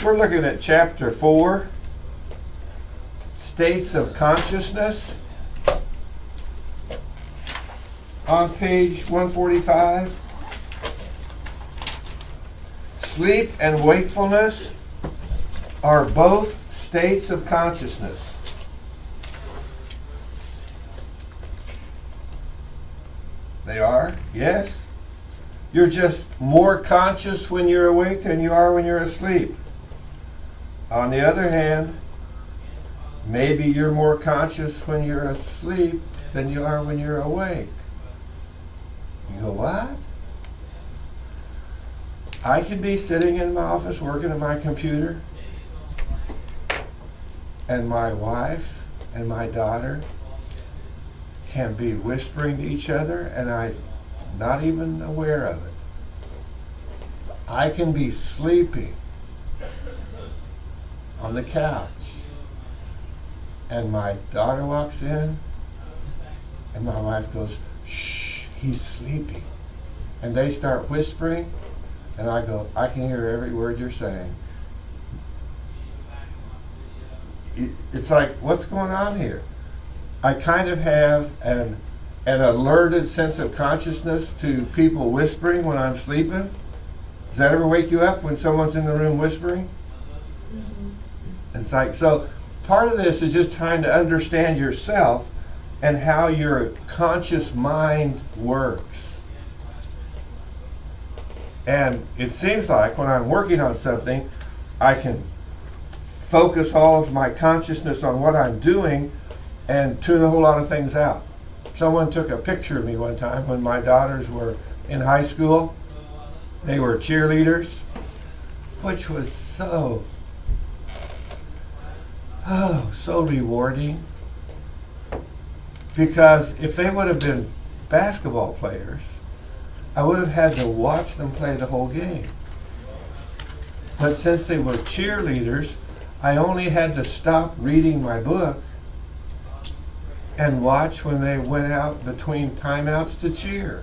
We're looking at chapter 4, States of Consciousness, on page 145. Sleep and wakefulness are both states of consciousness. They are? Yes. You're just more conscious when you're awake than you are when you're asleep. On the other hand, maybe you're more conscious when you're asleep than you are when you're awake. You go, what? I could be sitting in my office working at my computer, and my wife and my daughter can be whispering to each other, and I'm not even aware of it. I can be sleeping on the couch, and my daughter walks in, and my wife goes, "Shh, he's sleeping." And they start whispering, and I go, "I can hear every word you're saying." It's like, what's going on here? I kind of have an alerted sense of consciousness to people whispering when I'm sleeping. Does that ever wake you up when someone's in the room whispering? Mm-hmm. It's like, so part of this is just trying to understand yourself and how your conscious mind works. And it seems like when I'm working on something, I can focus all of my consciousness on what I'm doing and tune a whole lot of things out. Someone took a picture of me one time when my daughters were in high school. They were cheerleaders, which was so rewarding. Because if they would have been basketball players, I would have had to watch them play the whole game. But since they were cheerleaders, I only had to stop reading my book and watch when they went out between timeouts to cheer.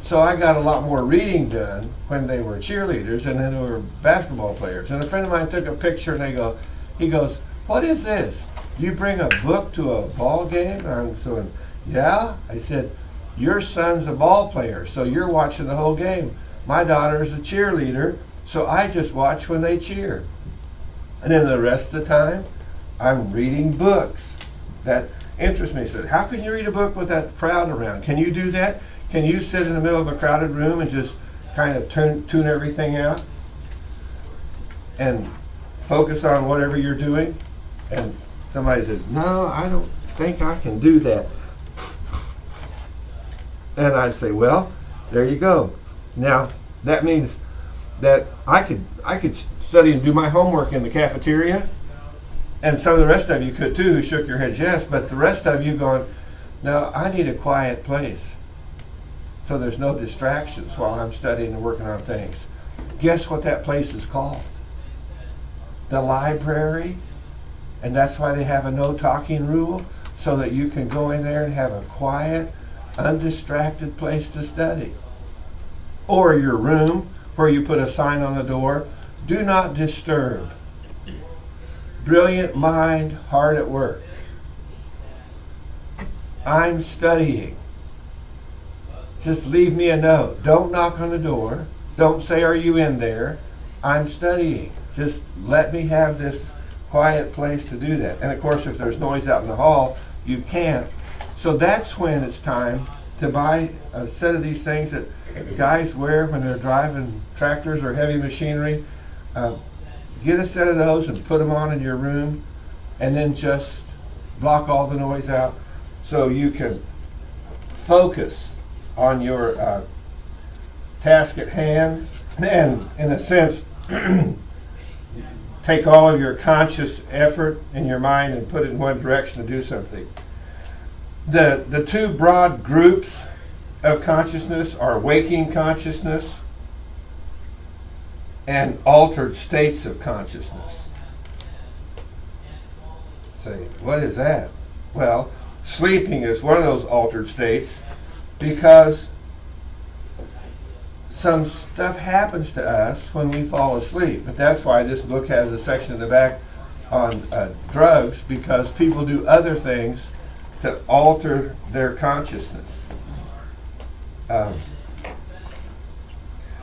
So I got a lot more reading done when they were cheerleaders and then they were basketball players. And a friend of mine took a picture and he goes, "What is this? You bring a book to a ball game?" And I'm saying, "Yeah." I said, "Your son's a ball player, so you're watching the whole game. My daughter's a cheerleader, so I just watch when they cheer. And then the rest of the time, I'm reading books that interest me." He said, "How can you read a book with that crowd around? Can you do that? Can you sit in the middle of a crowded room and just kind of tune everything out and focus on whatever you're doing?" And somebody says, "No, I don't think I can do that." And I'd say, "Well, there you go. Now, that means that I could study and do my homework in the cafeteria, and some of the rest of you could too, who shook your heads yes, but the rest of you going, no, I need a quiet place so there's no distractions while I'm studying and working on things." Guess what that place is called? The library. And that's why they have a no talking rule, so that you can go in there and have a quiet, undistracted place to study. Or your room, where you put a sign on the door, "Do not disturb. Brilliant mind, hard at work. I'm studying. Just leave me a note. Don't knock on the door. Don't say, 'Are you in there?' I'm studying. Just let me have this quiet place to do that." And of course, if there's noise out in the hall, you can't. So that's when it's time to buy a set of these things that guys wear when they're driving tractors or heavy machinery. Get a set of those and put them on in your room, and then just block all the noise out so you can focus on your task at hand, and in a sense take all of your conscious effort in your mind and put it in one direction to do something. The two broad groups of consciousness are waking consciousness and altered states of consciousness. Say, what is that? Well, sleeping is one of those altered states, because some stuff happens to us when we fall asleep. But that's why this book has a section in the back on drugs, because people do other things to alter their consciousness.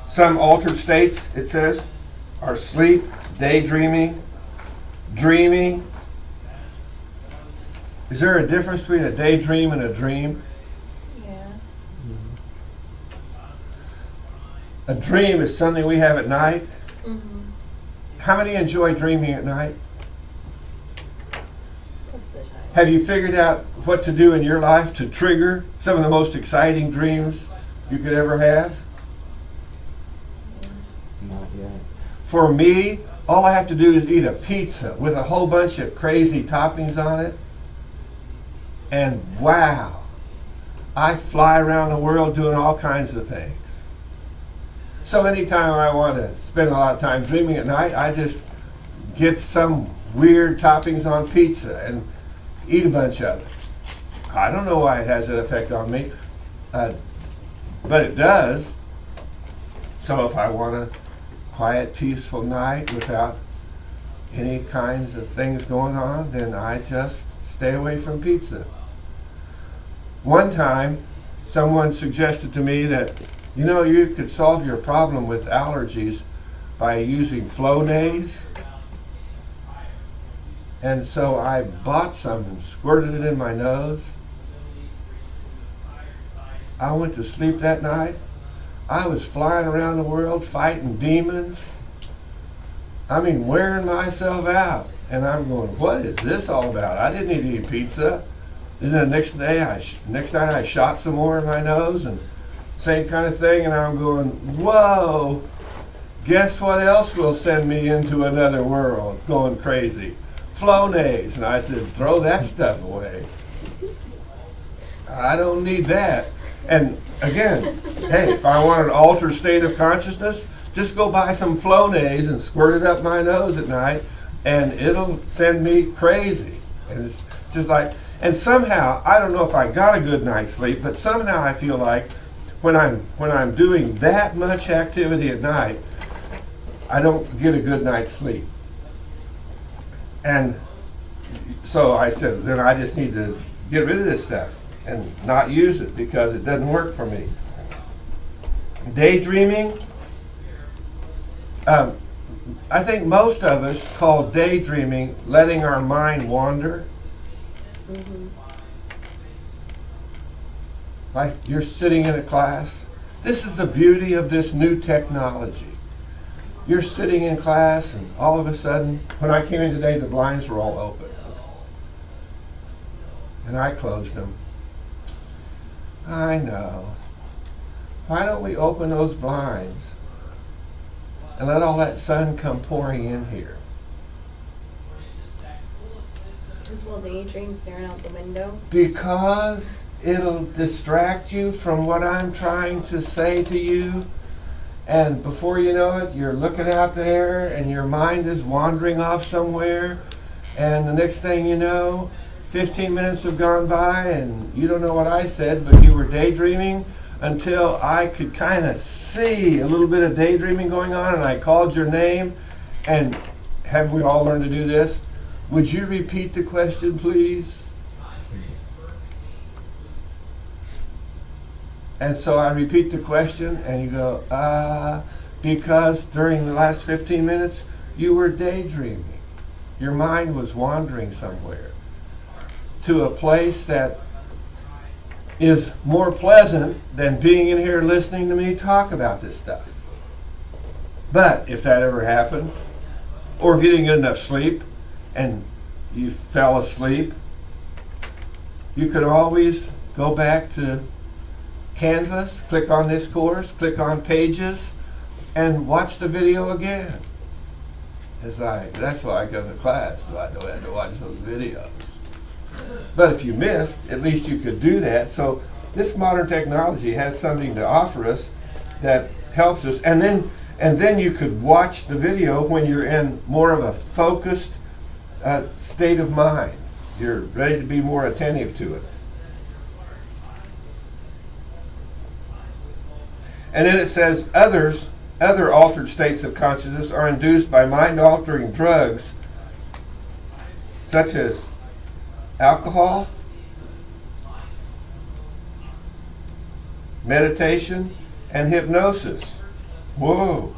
Some altered states, it says, are sleep, daydreaming, dreaming. Is there a difference between a daydream and a dream? Yeah. A dream is something we have at night. Mm-hmm. How many enjoy dreaming at night? Most of the time. Have you figured out what to do in your life to trigger some of the most exciting dreams you could ever have? Not yet. For me, all I have to do is eat a pizza with a whole bunch of crazy toppings on it. And wow, I fly around the world doing all kinds of things. So anytime I want to spend a lot of time dreaming at night, I just get some weird toppings on pizza and eat a bunch of it. I don't know why it has that effect on me, but it does. So if I want a quiet, peaceful night without any kinds of things going on, then I just stay away from pizza. One time, someone suggested to me that, you could solve your problem with allergies by using Flonase. And so I bought some and squirted it in my nose. I went to sleep that night. I was flying around the world fighting demons. I mean, wearing myself out. And I'm going, what is this all about? I didn't need to eat pizza. And then the next night I shot some more in my nose and same kind of thing. And I'm going, whoa, guess what else will send me into another world going crazy? Flonase. And I said, throw that stuff away. I don't need that. And again, hey, if I want an altered state of consciousness, just go buy some Flonase and squirt it up my nose at night, and it'll send me crazy. And it's just like, and somehow, I don't know if I got a good night's sleep, but somehow I feel like when I'm doing that much activity at night, I don't get a good night's sleep. And so I said, then I just need to get rid of this stuff and not use it because it doesn't work for me. Daydreaming, I think most of us call daydreaming letting our mind wander. Mm-hmm. Like you're sitting in a class. This is the beauty of this new technology. You're sitting in class and all of a sudden, when I came in today, the blinds were all open. And I closed them. I know. Why don't we open those blinds and let all that sun come pouring in here? As well, daydream staring out the window. Because it'll distract you from what I'm trying to say to you. And before you know it, you're looking out there and your mind is wandering off somewhere. And the next thing you know, 15 minutes have gone by and you don't know what I said, but you were daydreaming until I could kind of see a little bit of daydreaming going on, and I called your name. And have we all learned to do this? Would you repeat the question, please? And so I repeat the question, and you go, because during the last 15 minutes, you were daydreaming. Your mind was wandering somewhere to a place that is more pleasant than being in here listening to me talk about this stuff. But if that ever happened, or getting enough sleep, and you fell asleep, you can always go back to Canvas, click on this course, click on Pages, and watch the video again. It's like, that's why I come to class, so I don't have to watch those videos. But if you missed, at least you could do that. So this modern technology has something to offer us that helps us. And then you could watch the video when you're in more of a focused state of mind. You're ready to be more attentive to it. And then it says other altered states of consciousness are induced by mind-altering drugs such as alcohol, meditation, and hypnosis. Whoa.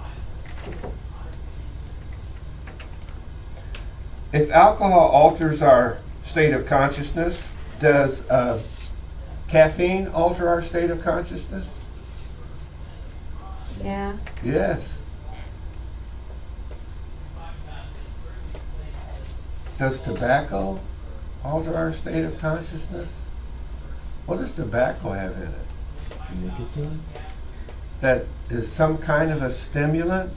If alcohol alters our state of consciousness, does caffeine alter our state of consciousness? Yeah. Yes. Does tobacco alter our state of consciousness? What does tobacco have in it? Nicotine? That is some kind of a stimulant?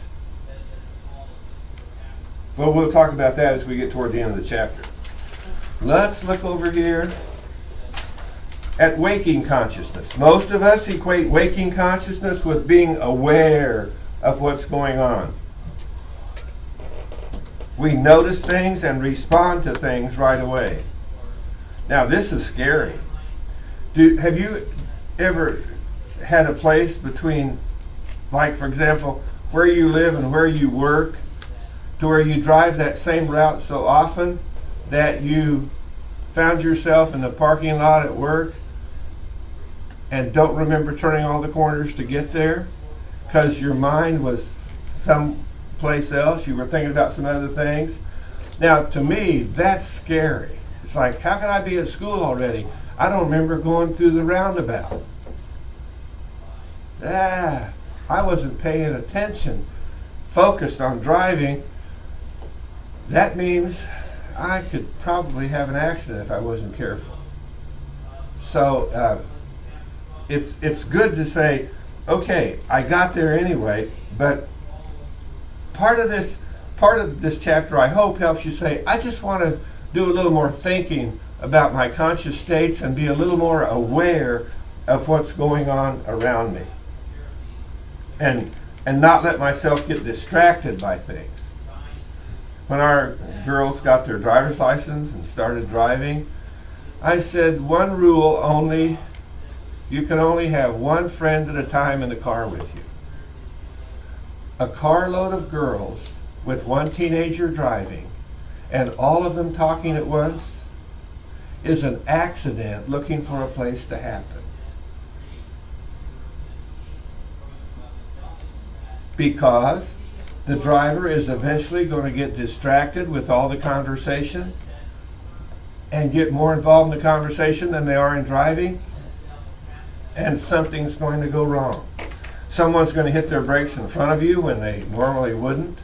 Well, we'll talk about that as we get toward the end of the chapter. Let's look over here at waking consciousness. Most of us equate waking consciousness with being aware of what's going on. We notice things and respond to things right away. Now, this is scary. Have you ever had a place between, like, for example, where you live and where you work, to where you drive that same route so often that you found yourself in the parking lot at work and don't remember turning all the corners to get there because your mind was someplace else? You were thinking about some other things. Now, to me, that's scary. It's like, how can I be at school already? I don't remember going through the roundabout. I wasn't paying attention, focused on driving. That means I could probably have an accident if I wasn't careful. So it's good to say, okay, I got there anyway, but part of this chapter, I hope, helps you say, I just want to do a little more thinking about my conscious states and be a little more aware of what's going on around me. And not let myself get distracted by things. When our girls got their driver's license and started driving, I said, one rule only, you can only have one friend at a time in the car with you. A carload of girls with one teenager driving and all of them talking at once is an accident looking for a place to happen. Because the driver is eventually going to get distracted with all the conversation and get more involved in the conversation than they are in driving, and something's going to go wrong. Someone's going to hit their brakes in front of you when they normally wouldn't,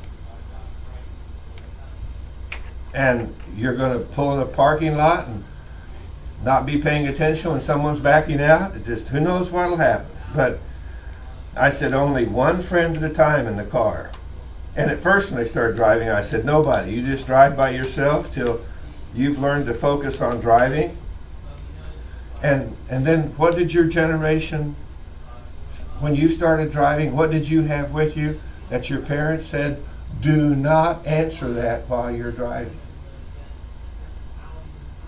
and you're going to pull in a parking lot and not be paying attention when someone's backing out. It just, who knows what'll happen. But I said only one friend at a time in the car. And at first when they started driving, I said, nobody. You just drive by yourself till you've learned to focus on driving. And then what did your generation, when you started driving, what did you have with you that your parents said, do not answer that while you're driving?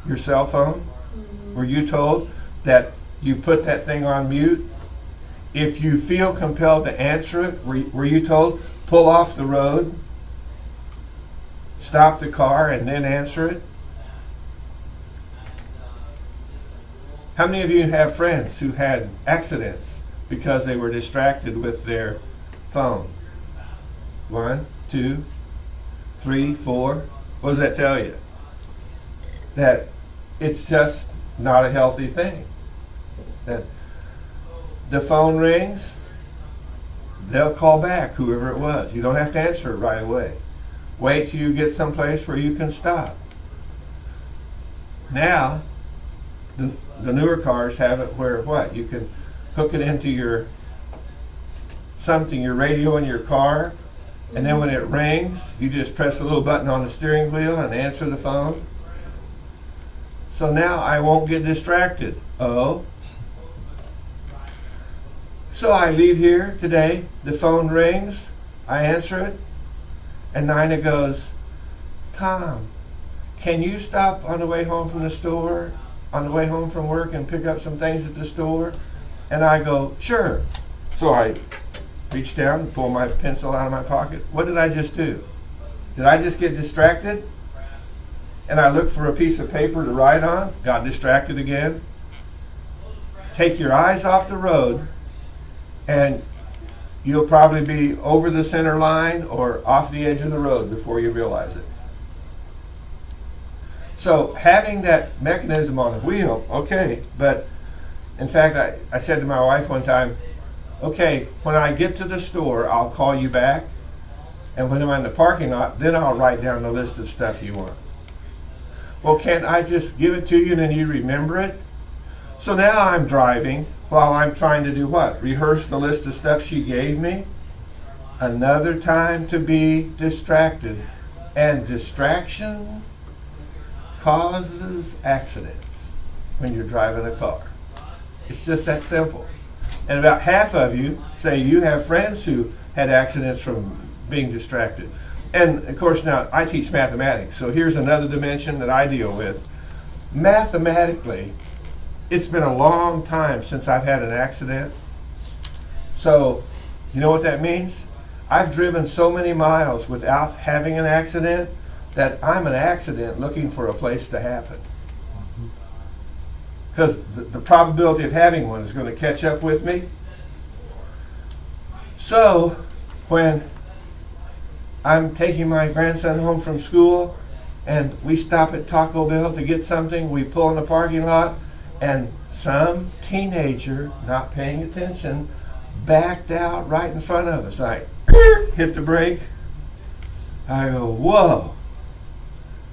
Your cell phone? Mm-hmm. Were you told that you put that thing on mute? If you feel compelled to answer it, were you told, pull off the road, stop the car, and then answer it? How many of you have friends who had accidents because they were distracted with their phone? 1, 2, 3, 4. What does that tell you? That it's just not a healthy thing. That the phone rings, they'll call back, whoever it was. You don't have to answer it right away. Wait till you get someplace where you can stop. Now, the newer cars have it where what? You can hook it into your radio in your car, and then when it rings, you just press a little button on the steering wheel and answer the phone. So now I won't get distracted. Oh. So I leave here today, the phone rings, I answer it, and Nina goes, Tom, can you stop on the way home from the store, on the way home from work, and pick up some things at the store? And I go, sure. So I reach down and pull my pencil out of my pocket. What did I just do? Did I just get distracted? And I looked for a piece of paper to write on, got distracted again. Take your eyes off the road, and you'll probably be over the center line or off the edge of the road before you realize it. So having that mechanism on the wheel, okay, but in fact, I said to my wife one time, okay, when I get to the store, I'll call you back, and when I'm in the parking lot, then I'll write down the list of stuff you want. Well, can't I just give it to you and then you remember it? So now I'm driving while I'm trying to do what? Rehearse the list of stuff she gave me. Another time to be distracted. And distraction causes accidents when you're driving a car. It's just that simple. And about half of you say you have friends who had accidents from being distracted. And of course now I teach mathematics, so here's another dimension that I deal with. Mathematically, it's been a long time since I've had an accident. So, you know what that means? I've driven so many miles without having an accident that I'm an accident looking for a place to happen. Because the probability of having one is going to catch up with me. So, when I'm taking my grandson home from school and we stop at Taco Bell to get something, we pull in the parking lot, and some teenager, not paying attention, backed out right in front of us. I hit the brake. I go, whoa,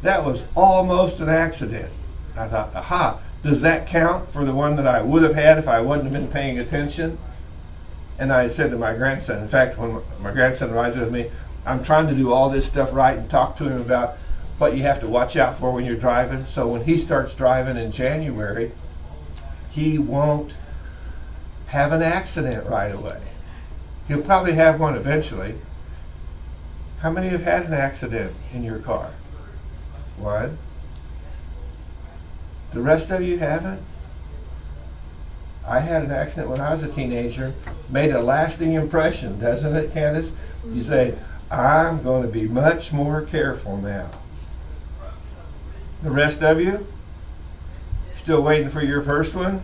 that was almost an accident. I thought, aha, does that count for the one that I would have had if I wouldn't have been paying attention? And I said to my grandson, in fact, when my grandson rides with me, I'm trying to do all this stuff right and talk to him about what you have to watch out for when you're driving. So when he starts driving in January, he won't have an accident right away. He'll probably have one eventually. How many have had an accident in your car? One. The rest of you haven't? I had an accident when I was a teenager. Made a lasting impression, doesn't it, Candace? You say, I'm going to be much more careful now. The rest of you? Still waiting for your first one?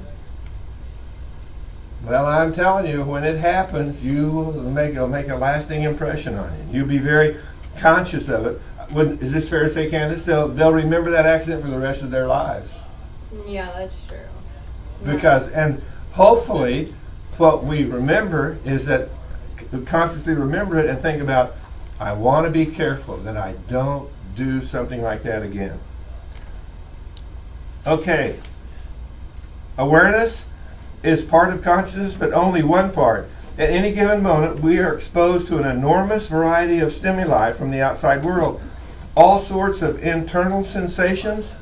Well, I'm telling you, when it happens, it'll make a lasting impression on you. You'll be very conscious of it. Is this fair to say, Candace? They'll remember that accident for the rest of their lives. Yeah, that's true. And hopefully, what we remember is that we consciously remember it and think about, I want to be careful that I don't do something like that again. Okay. Awareness is part of consciousness, but only one part. At any given moment, we are exposed to an enormous variety of stimuli from the outside world. All sorts of internal sensations,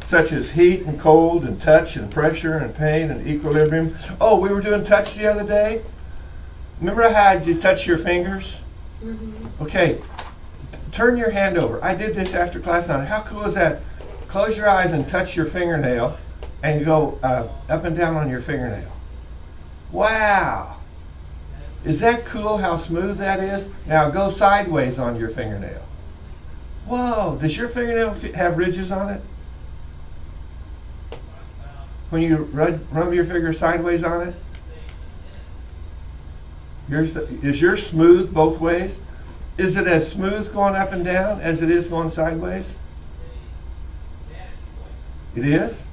such as heat and cold and touch and pressure and pain and equilibrium. Oh, we were doing touch the other day. Remember how you touch your fingers? Mm-hmm. Okay, turn your hand over. I did this after class now. How cool is that? Close your eyes and touch your fingernail and go up and down on your fingernail. Wow! Is that cool how smooth that is? Now go sideways on your fingernail. Whoa! Does your fingernail have ridges on it? When you rub your finger sideways on it? Is yours smooth both ways? Is it as smooth going up and down as it is going sideways? It is?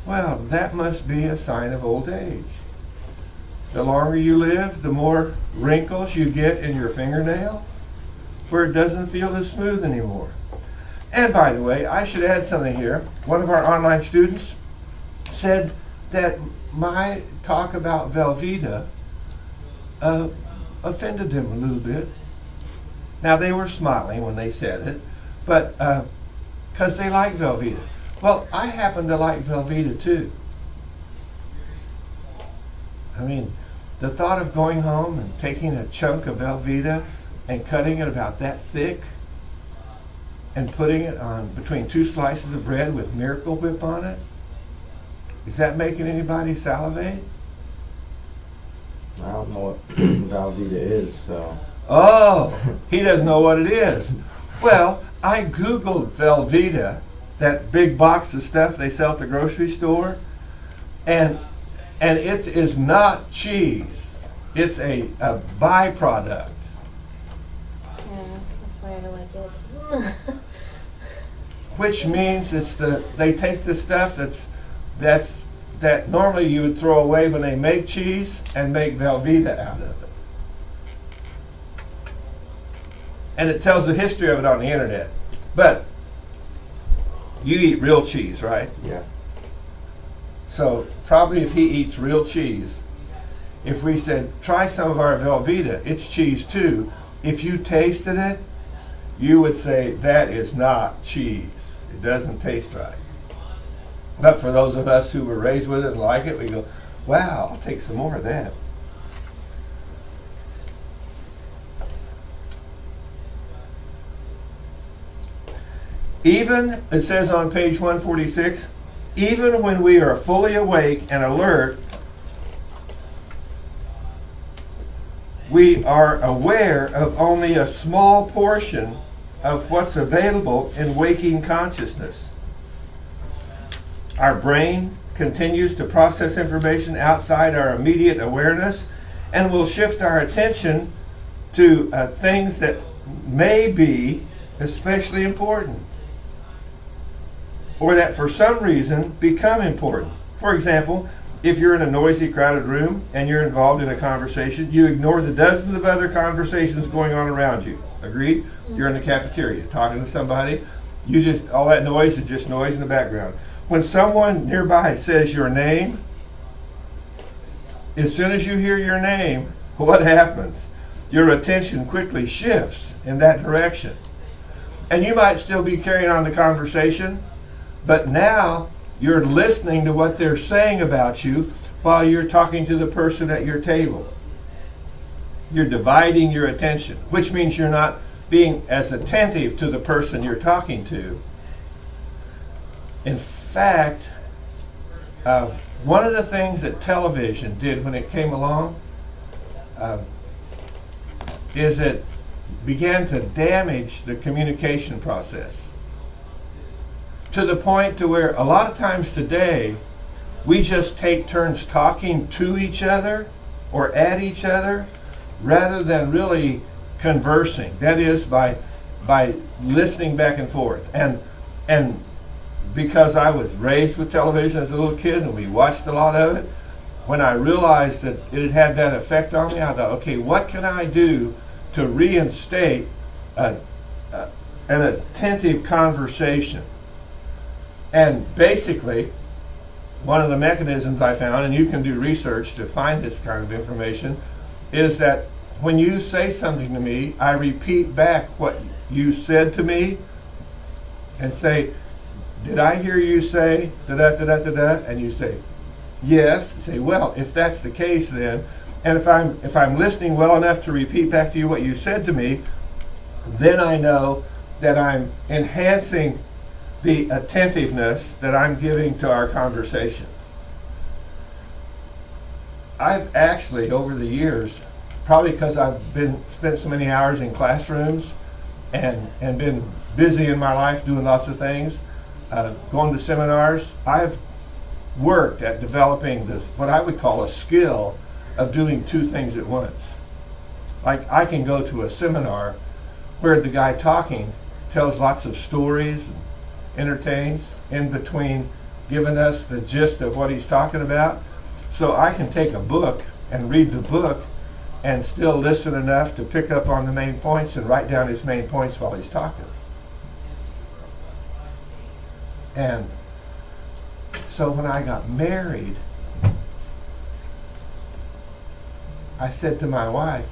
Well, that must be a sign of old age. The longer you live, the more wrinkles you get in your fingernail, where it doesn't feel as smooth anymore. And by the way, I should add something here. One of our online students said that my talk about Velveeta offended them a little bit. Now, they were smiling when they said it, but because they like Velveeta. Well, I happen to like Velveeta too. I mean, the thought of going home and taking a chunk of Velveeta and cutting it about that thick and putting it on between two slices of bread with Miracle Whip on it, is that making anybody salivate? I don't know what Velveeta is, so. Oh, he doesn't know what it is. Well, I Googled Velveeta, that big box of stuff they sell at the grocery store, and it is not cheese. It's a byproduct. Yeah, that's why I like it. Which means they take the stuff that normally you would throw away when they make cheese and make Velveeta out of it. And it tells the history of it on the internet. But you eat real cheese, right? Yeah. So probably if he eats real cheese, if we said, try some of our Velveeta, it's cheese too. If you tasted it, you would say, that is not cheese. It doesn't taste right. But for those of us who were raised with it and like it, we go, wow, I'll take some more of that. Even, it says on page 146, even when we are fully awake and alert, we are aware of only a small portion of what's available in waking consciousness. Our brain continues to process information outside our immediate awareness and will shift our attention to things that may be especially important, or that for some reason become important. For example, if you're in a noisy, crowded room and you're involved in a conversation, you ignore the dozens of other conversations going on around you. Agreed? Mm-hmm. You're in the cafeteria talking to somebody. All that noise is just noise in the background. When someone nearby says your name, as soon as you hear your name, what happens? Your attention quickly shifts in that direction. And you might still be carrying on the conversation, but now you're listening to what they're saying about you while you're talking to the person at your table. You're dividing your attention, which means you're not being as attentive to the person you're talking to. In fact, one of the things that television did when it came along is it began to damage the communication process, to the point to where a lot of times today we just take turns talking to each other or at each other rather than really conversing. That is by listening back and forth. And because I was raised with television as a little kid and we watched a lot of it, when I realized that it had that effect on me, I thought, okay, what can I do to reinstate an attentive conversation? And basically, one of the mechanisms I found, and you can do research to find this kind of information, is that when you say something to me, I repeat back what you said to me and say, did I hear you say da-da-da-da-da-da? And you say, yes. Say, well, if that's the case then, and if I'm listening well enough to repeat back to you what you said to me, then I know that I'm enhancing the attentiveness that I'm giving to our conversation. I've actually, over the years, probably because I've spent so many hours in classrooms and been busy in my life doing lots of things, going to seminars, I've worked at developing this, what I would call a skill of doing two things at once. Like I can go to a seminar where the guy talking tells lots of stories, and entertains in between giving us the gist of what he's talking about. So I can take a book and read the book and still listen enough to pick up on the main points and write down his main points while he's talking. And so when I got married, I said to my wife,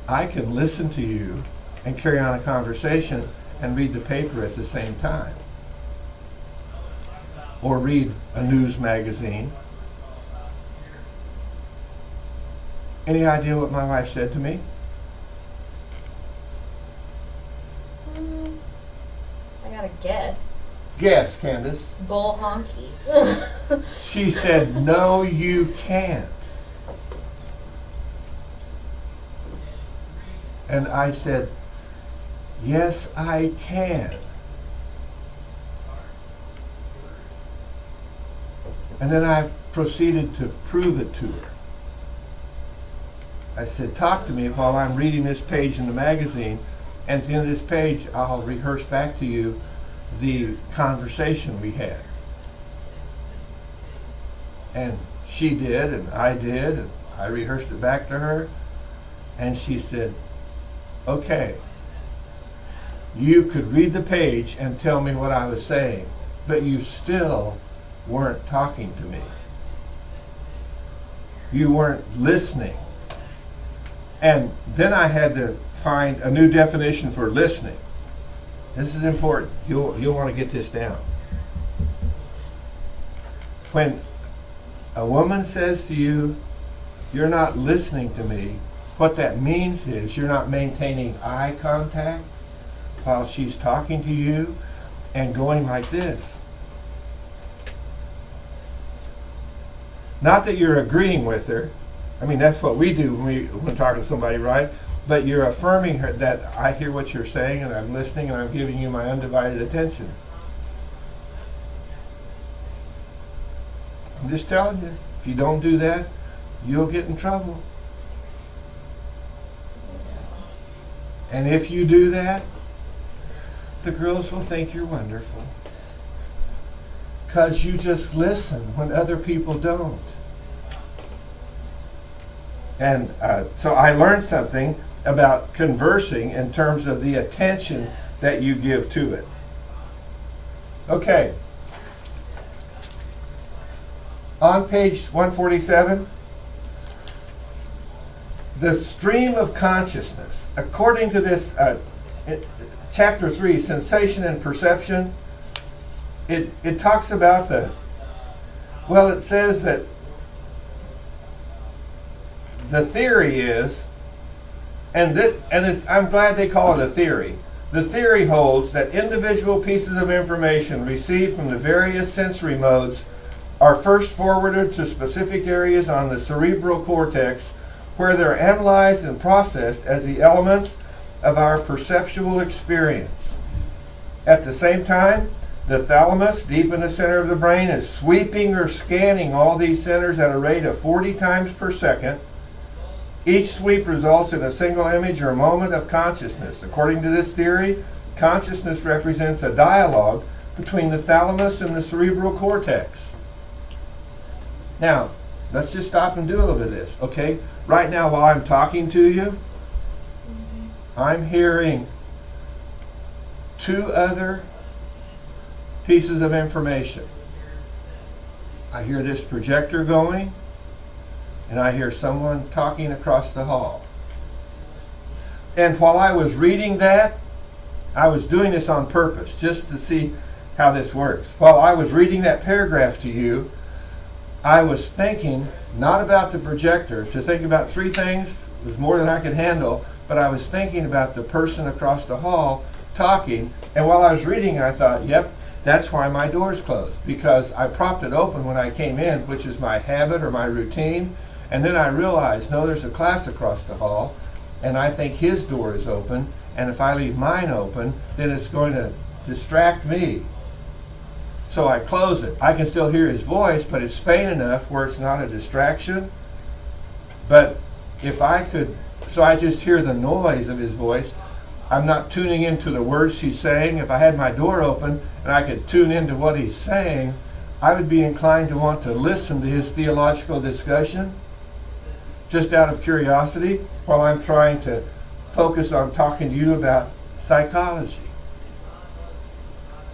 I can listen to you and carry on a conversation and read the paper at the same time. Or read a news magazine. Any idea what my wife said to me? I gotta guess. Guess, Candace. Bull honky. She said, no, you can't. And I said, yes, I can. And then I proceeded to prove it to her. I said, talk to me while I'm reading this page in the magazine, and at the end of this page, I'll rehearse back to you the conversation we had. And she did, and I rehearsed it back to her, and she said, okay, you could read the page and tell me what I was saying, but you still weren't talking to me. You weren't listening. And then I had to find a new definition for listening. This is important. You'll want to get this down. When a woman says to you, you're not listening to me, what that means is you're not maintaining eye contact while she's talking to you and going like this. Not that you're agreeing with her. I mean, that's what we do when we talk to somebody, right? But you're affirming her that I hear what you're saying and I'm listening and I'm giving you my undivided attention. I'm just telling you, if you don't do that, you'll get in trouble. And if you do that, the girls will think you're wonderful. Because you just listen when other people don't. And so I learned something about conversing in terms of the attention that you give to it. Okay. On page 147, the stream of consciousness. According to this chapter 3, sensation and perception, it talks about it says that the theory is, I'm glad they call it a theory. The theory holds that individual pieces of information received from the various sensory modes are first forwarded to specific areas on the cerebral cortex, where they're analyzed and processed as the elements of our perceptual experience. At the same time, the thalamus, deep in the center of the brain, is sweeping or scanning all these centers at a rate of 40 times per second. Each sweep results in a single image or moment of consciousness. According to this theory, consciousness represents a dialogue between the thalamus and the cerebral cortex. Now, let's just stop and do a little bit of this, okay? Right now, while I'm talking to you, I'm hearing two other pieces of information. I hear this projector going, and I hear someone talking across the hall. And while I was reading that, I was doing this on purpose, just to see how this works. While I was reading that paragraph to you, I was thinking not about the projector. To think about three things was more than I could handle, but I was thinking about the person across the hall talking, and while I was reading, I thought, yep, that's why my door's closed, because I propped it open when I came in, which is my habit or my routine. And then I realized, no, there's a class across the hall, and I think his door is open, and if I leave mine open, then it's going to distract me. So I close it. I can still hear his voice, but it's faint enough where it's not a distraction. But if I could, so I just hear the noise of his voice. I'm not tuning into the words he's saying. If I had my door open and I could tune into what he's saying, I would be inclined to want to listen to his theological discussion, just out of curiosity, while I'm trying to focus on talking to you about psychology.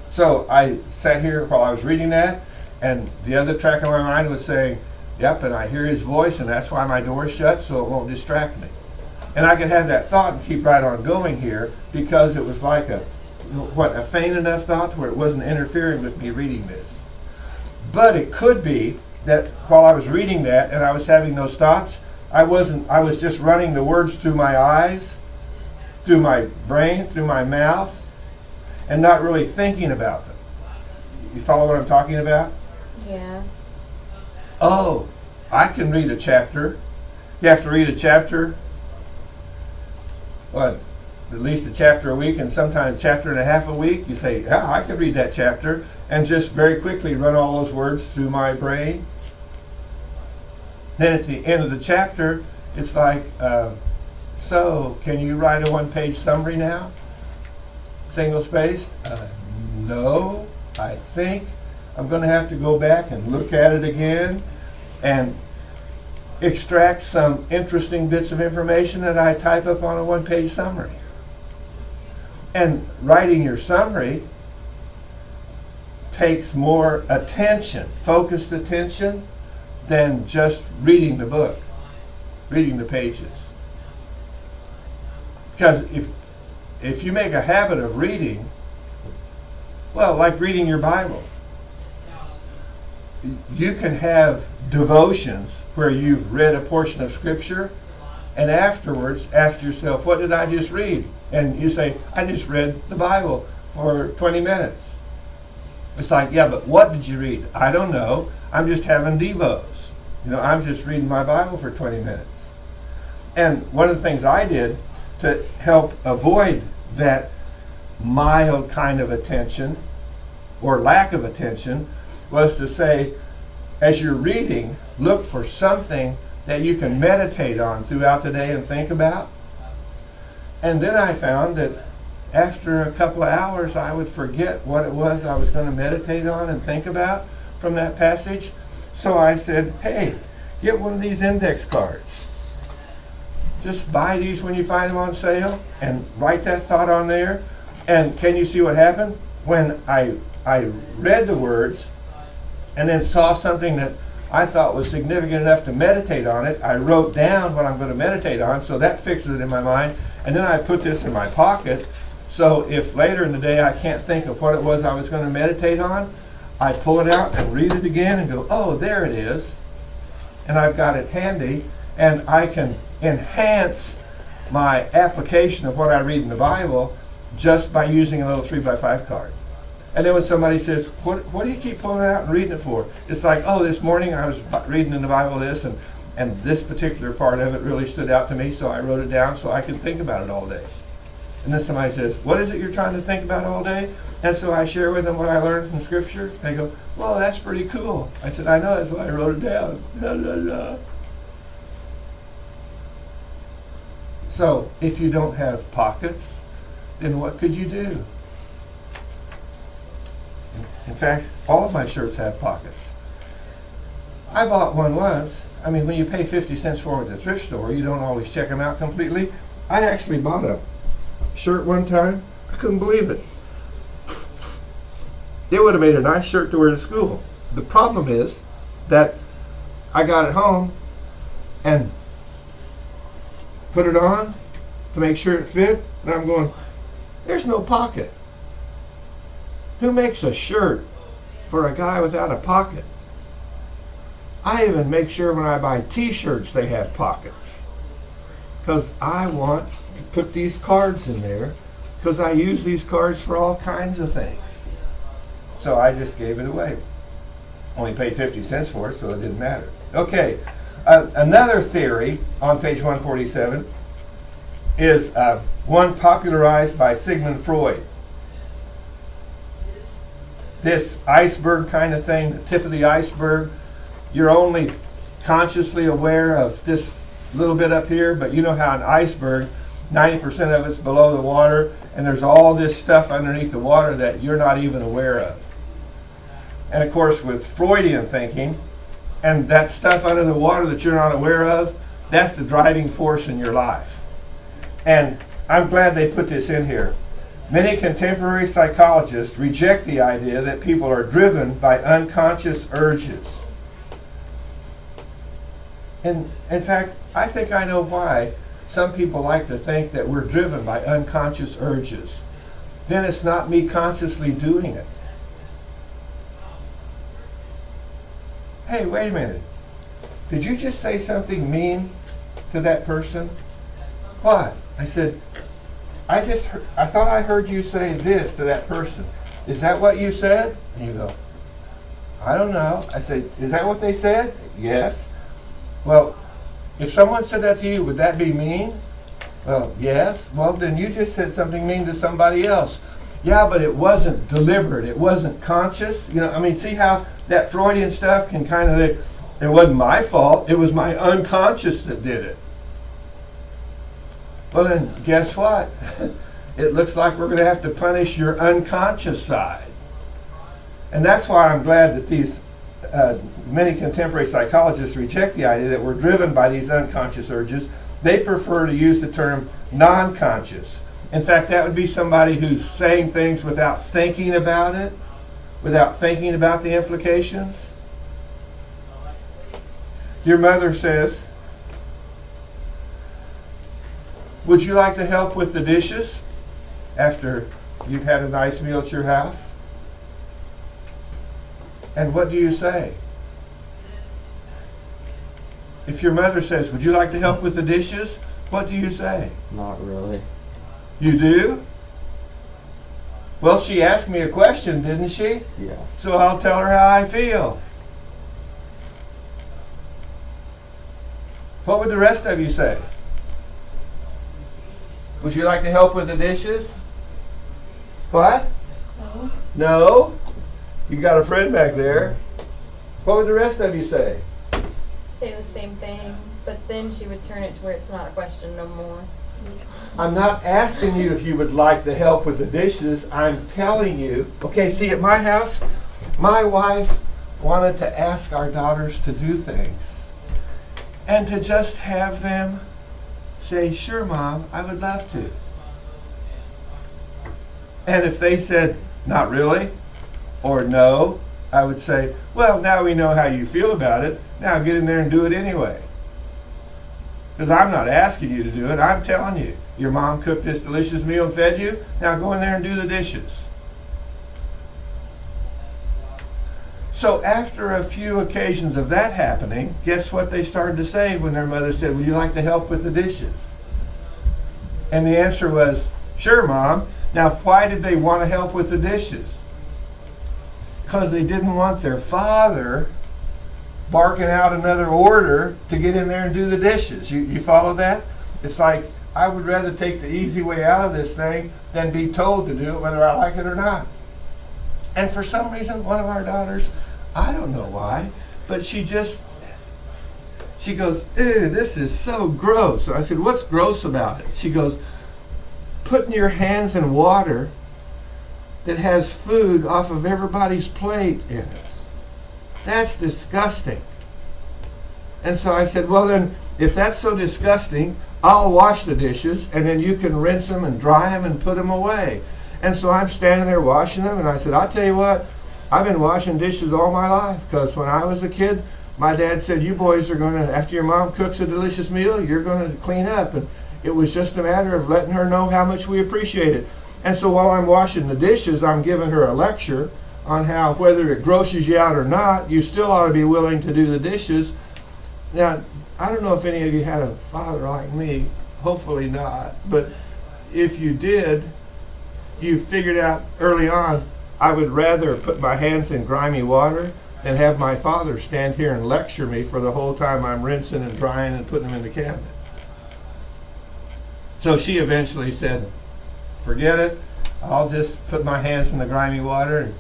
So I sat here while I was reading that, and the other track of my mind was saying, yep, and I hear his voice, and that's why my door's shut, so it won't distract me. And I could have that thought and keep right on going here, because it was like a faint enough thought where it wasn't interfering with me reading this. But it could be that while I was reading that and I was having those thoughts, I was just running the words through my eyes, through my brain, through my mouth, and not really thinking about them. You follow what I'm talking about? Yeah. Oh, I can read a chapter. You have to read a chapter what, at least a chapter a week and sometimes a chapter and a half a week. You say, yeah, I could read that chapter and just very quickly run all those words through my brain. Then at the end of the chapter, it's like, so can you write a one-page summary now? Single-spaced? No, I think I'm going to have to go back and look at it again and extract some interesting bits of information that I type up on a one-page summary. And writing your summary takes more attention, focused attention, than just reading the book, reading the pages. Because if you make a habit of reading, well, like reading your Bible, you can have devotions where you've read a portion of Scripture and afterwards ask yourself, what did I just read? And you say, I just read the Bible for 20 minutes. It's like, yeah, but what did you read? I don't know. I'm just having devos. I'm just reading my Bible for 20 minutes. And one of the things I did to help avoid that mild kind of attention or lack of attention was to say, as you're reading, look for something that you can meditate on throughout the day and think about. And then I found that after a couple of hours, I would forget what it was I was going to meditate on and think about from that passage. So I said, hey, get one of these index cards. Just buy these when you find them on sale and write that thought on there. And can you see what happened? When I read the words and then saw something that I thought was significant enough to meditate on it, I wrote down what I'm going to meditate on, so that fixes it in my mind. And then I put this in my pocket, so if later in the day I can't think of what it was I was going to meditate on, I pull it out and read it again and go, oh, there it is. And I've got it handy, and I can enhance my application of what I read in the Bible just by using a little 3x5 card. And then when somebody says, what do you keep pulling it out and reading it for? It's like, oh, this morning I was reading in the Bible this, and this particular part of it really stood out to me, so I wrote it down so I could think about it all day. And then somebody says, what is it you're trying to think about all day? And so I share with them what I learned from Scripture. They go, well, that's pretty cool. I said, I know, that's why I wrote it down. La, la, la. So if you don't have pockets, then what could you do? In fact, all of my shirts have pockets. I bought one once. I mean, when you pay 50 cents for it at the thrift store, you don't always check them out completely. I actually bought a shirt one time. I couldn't believe it. It would have made a nice shirt to wear to school. The problem is that I got it home and put it on to make sure it fit, and I'm going, there's no pocket. Who makes a shirt for a guy without a pocket? I even make sure when I buy t-shirts they have pockets, because I want to put these cards in there, because I use these cards for all kinds of things. So I just gave it away. Only paid 50 cents for it, so it didn't matter. Okay, another theory on page 147 is one popularized by Sigmund Freud. This iceberg kind of thing, the tip of the iceberg, you're only consciously aware of this little bit up here, but you know how an iceberg, 90% of it's below the water, and there's all this stuff underneath the water that you're not even aware of. And of course, with Freudian thinking, and that stuff under the water that you're not aware of, that's the driving force in your life. And I'm glad they put this in here. Many contemporary psychologists reject the idea that people are driven by unconscious urges. And in fact, I think I know why some people like to think that we're driven by unconscious urges. Then it's not me consciously doing it. Hey, wait a minute. Did you just say something mean to that person? What? I said, I thought I heard you say this to that person. Is that what you said? And you go, I don't know. I said, is that what they said? Yes. Well, if someone said that to you, would that be mean? Well, yes. Well, then you just said something mean to somebody else. Yeah, but it wasn't deliberate. It wasn't conscious. You know, I mean, see how that Freudian stuff can kind of, it wasn't my fault. It was my unconscious that did it. Well, then guess what? It looks like we're going to have to punish your unconscious side. And that's why I'm glad that these many contemporary psychologists reject the idea that we're driven by these unconscious urges. They prefer to use the term non-conscious. In fact, that would be somebody who's saying things without thinking about it, without thinking about the implications. Your mother says, "Would you like to help with the dishes after you've had a nice meal at your house?" And what do you say? If your mother says, "Would you like to help with the dishes?" what do you say? Not really. You do? Well, she asked me a question, didn't she? Yeah. So I'll tell her how I feel. What would the rest of you say? Would you like to help with the dishes? What? No. No? You got a friend back there. What would the rest of you say? Say the same thing, but then she would turn it to where it's not a question no more. I'm not asking you if you would like to help with the dishes. I'm telling you. Okay, see, at my house, my wife wanted to ask our daughters to do things and to just have them say, "Sure, Mom, I would love to." And if they said, "Not really," or "No," I would say, "Well, now we know how you feel about it. Now get in there and do it anyway." Because I'm not asking you to do it. I'm telling you. Your mom cooked this delicious meal and fed you. Now go in there and do the dishes. So after a few occasions of that happening, guess what they started to say when their mother said, "Would you like to help with the dishes?" And the answer was, "Sure, Mom." Now, why did they want to help with the dishes? Because they didn't want their father barking out another order to get in there and do the dishes. You follow that? It's like, I would rather take the easy way out of this thing than be told to do it whether I like it or not. And for some reason, one of our daughters, I don't know why, but she goes, "Ew, this is so gross." So I said, "What's gross about it?" She goes, "Putting your hands in water that has food off of everybody's plate in it. That's disgusting." And so I said, "Well then, if that's so disgusting, I'll wash the dishes and then you can rinse them and dry them and put them away." And so I'm standing there washing them, and I said, "I'll tell you what, I've been washing dishes all my life, because when I was a kid, my dad said, you boys are going to, after your mom cooks a delicious meal, you're going to clean up." And it was just a matter of letting her know how much we appreciate it. And so while I'm washing the dishes, I'm giving her a lecture on how, whether it grosses you out or not, you still ought to be willing to do the dishes. Now, I don't know if any of you had a father like me, hopefully not, but if you did, you figured out early on, I would rather put my hands in grimy water than have my father stand here and lecture me for the whole time I'm rinsing and drying and putting them in the cabinet. So she eventually said, "Forget it, I'll just put my hands in the grimy water." And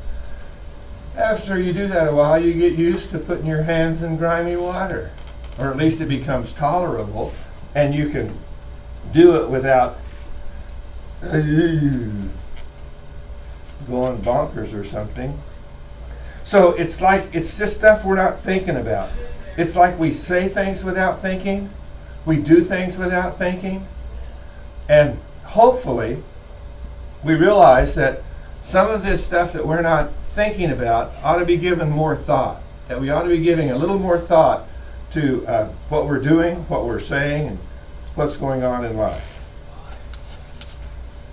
after you do that a while, you get used to putting your hands in grimy water. Or at least it becomes tolerable, and you can do it without going bonkers or something. So it's like, it's just stuff we're not thinking about. It's like we say things without thinking, we do things without thinking, and hopefully we realize that some of this stuff that we're not thinking about ought to be given more thought, that we ought to be giving a little more thought to what we're doing, what we're saying, and what's going on in life.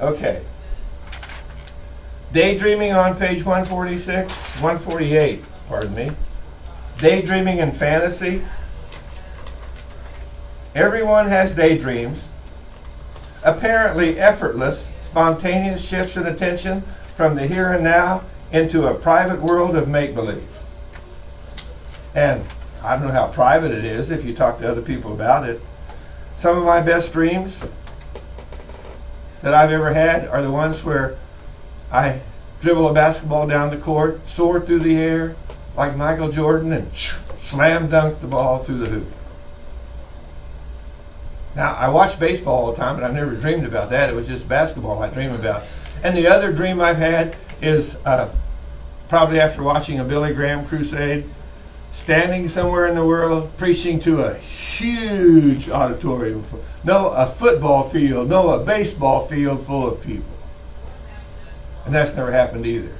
Okay. Daydreaming on page 148, pardon me. Daydreaming and fantasy. Everyone has daydreams. Apparently effortless, spontaneous shifts in attention from the here and now into a private world of make-believe. And I don't know how private it is if you talk to other people about it. Some of my best dreams that I've ever had are the ones where I dribble a basketball down the court, soar through the air like Michael Jordan, and slam dunk the ball through the hoop. Now, I watch baseball all the time, but I never dreamed about that. It was just basketball I dream about. And the other dream I've had is probably after watching a Billy Graham crusade, standing somewhere in the world preaching to a huge auditorium. No, a football field, no, a baseball field full of people. And that's never happened either.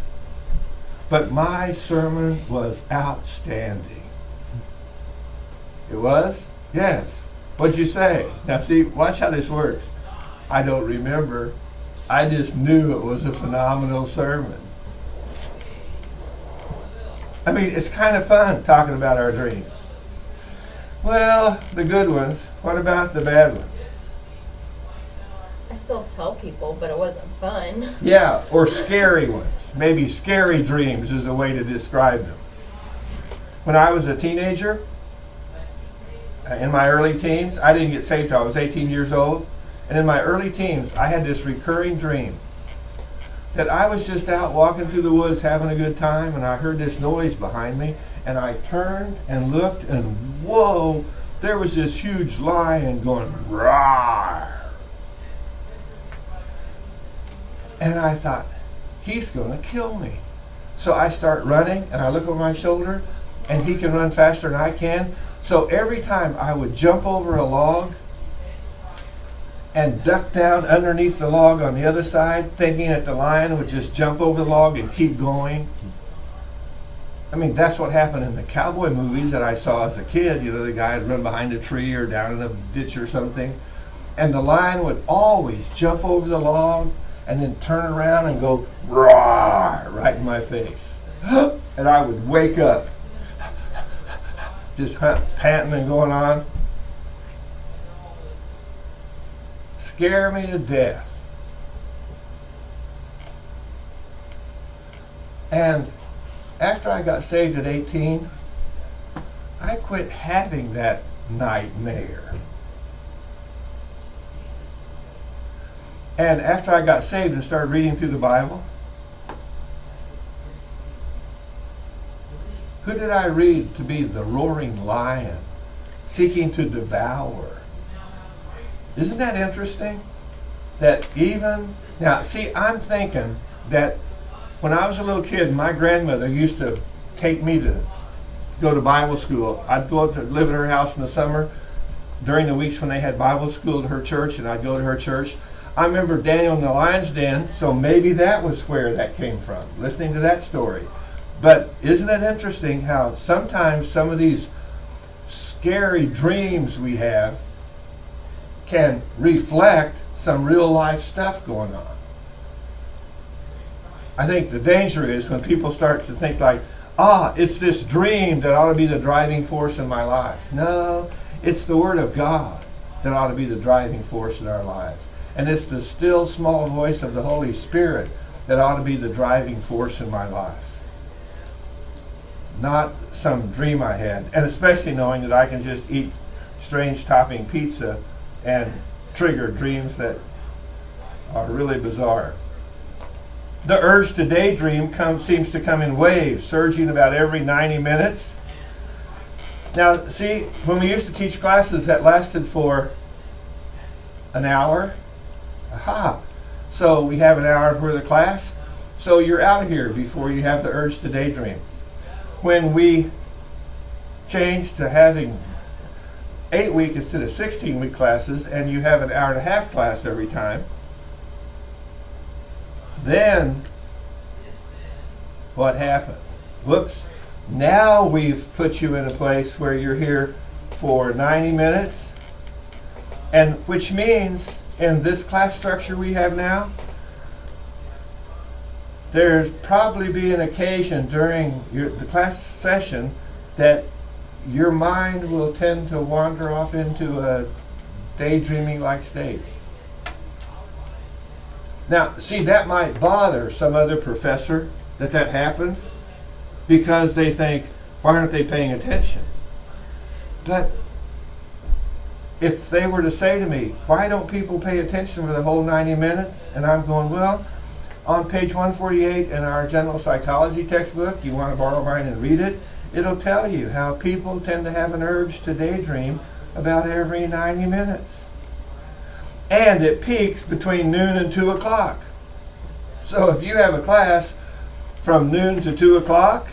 But my sermon was outstanding. It was? Yes. What'd you say? Now see, watch how this works. I don't remember. I just knew it was a phenomenal sermon. I mean, it's kind of fun talking about our dreams. Well, the good ones. What about the bad ones? I still tell people, but it wasn't fun. Yeah, or scary ones. Maybe scary dreams is a way to describe them. When I was a teenager, in my early teens, I didn't get saved till I was 18 years old. And in my early teens, I had this recurring dream that I was just out walking through the woods having a good time, and I heard this noise behind me, and I turned and looked, and whoa, there was this huge lion going roar. And I thought, he's going to kill me. So I start running, and I look over my shoulder, and he can run faster than I can. So every time I would jump over a log and duck down underneath the log on the other side, thinking that the lion would just jump over the log and keep going. I mean, that's what happened in the cowboy movies that I saw as a kid. You know, the guy would run behind a tree or down in a ditch or something. And the lion would always jump over the log and then turn around and go roar right in my face. And I would wake up, just panting and going on. Scare me to death. And after I got saved at 18, I quit having that nightmare. And after I got saved and started reading through the Bible, who did I read to be the roaring lion, seeking to devour? Isn't that interesting? That even, now see, I'm thinking that when I was a little kid, my grandmother used to take me to go to Bible school. I'd go to live at her house in the summer during the weeks when they had Bible school at her church, and I'd go to her church. I remember Daniel in the lion's den, so maybe that was where that came from, listening to that story. But isn't it interesting how sometimes some of these scary dreams we have can reflect some real life stuff going on? I think the danger is when people start to think like, it's this dream that ought to be the driving force in my life. No, it's the Word of God that ought to be the driving force in our lives. And it's the still small voice of the Holy Spirit that ought to be the driving force in my life. Not some dream I had. And especially knowing that I can just eat strange topping pizza and trigger dreams that are really bizarre. The urge to daydream seems to come in waves, surging about every 90 minutes. Now, see, when we used to teach classes that lasted for an hour, so we have an hour worth of class, so you're out of here before you have the urge to daydream. When we changed to having 8-week instead of 16-week classes, and you have an hour and a half class every time, then what happened? Whoops. Now we've put you in a place where you're here for 90 minutes, and which means in this class structure we have now, there's probably be an occasion during the class session that your mind will tend to wander off into a daydreaming-like state. Now, see, that might bother some other professor that happens because they think, why aren't they paying attention? But if they were to say to me, why don't people pay attention for the whole 90 minutes? And I'm going, well, on page 148 in our general psychology textbook, you want to borrow mine and read it, it'll tell you how people tend to have an urge to daydream about every 90 minutes. And it peaks between noon and 2 o'clock. So if you have a class from noon to 2 o'clock,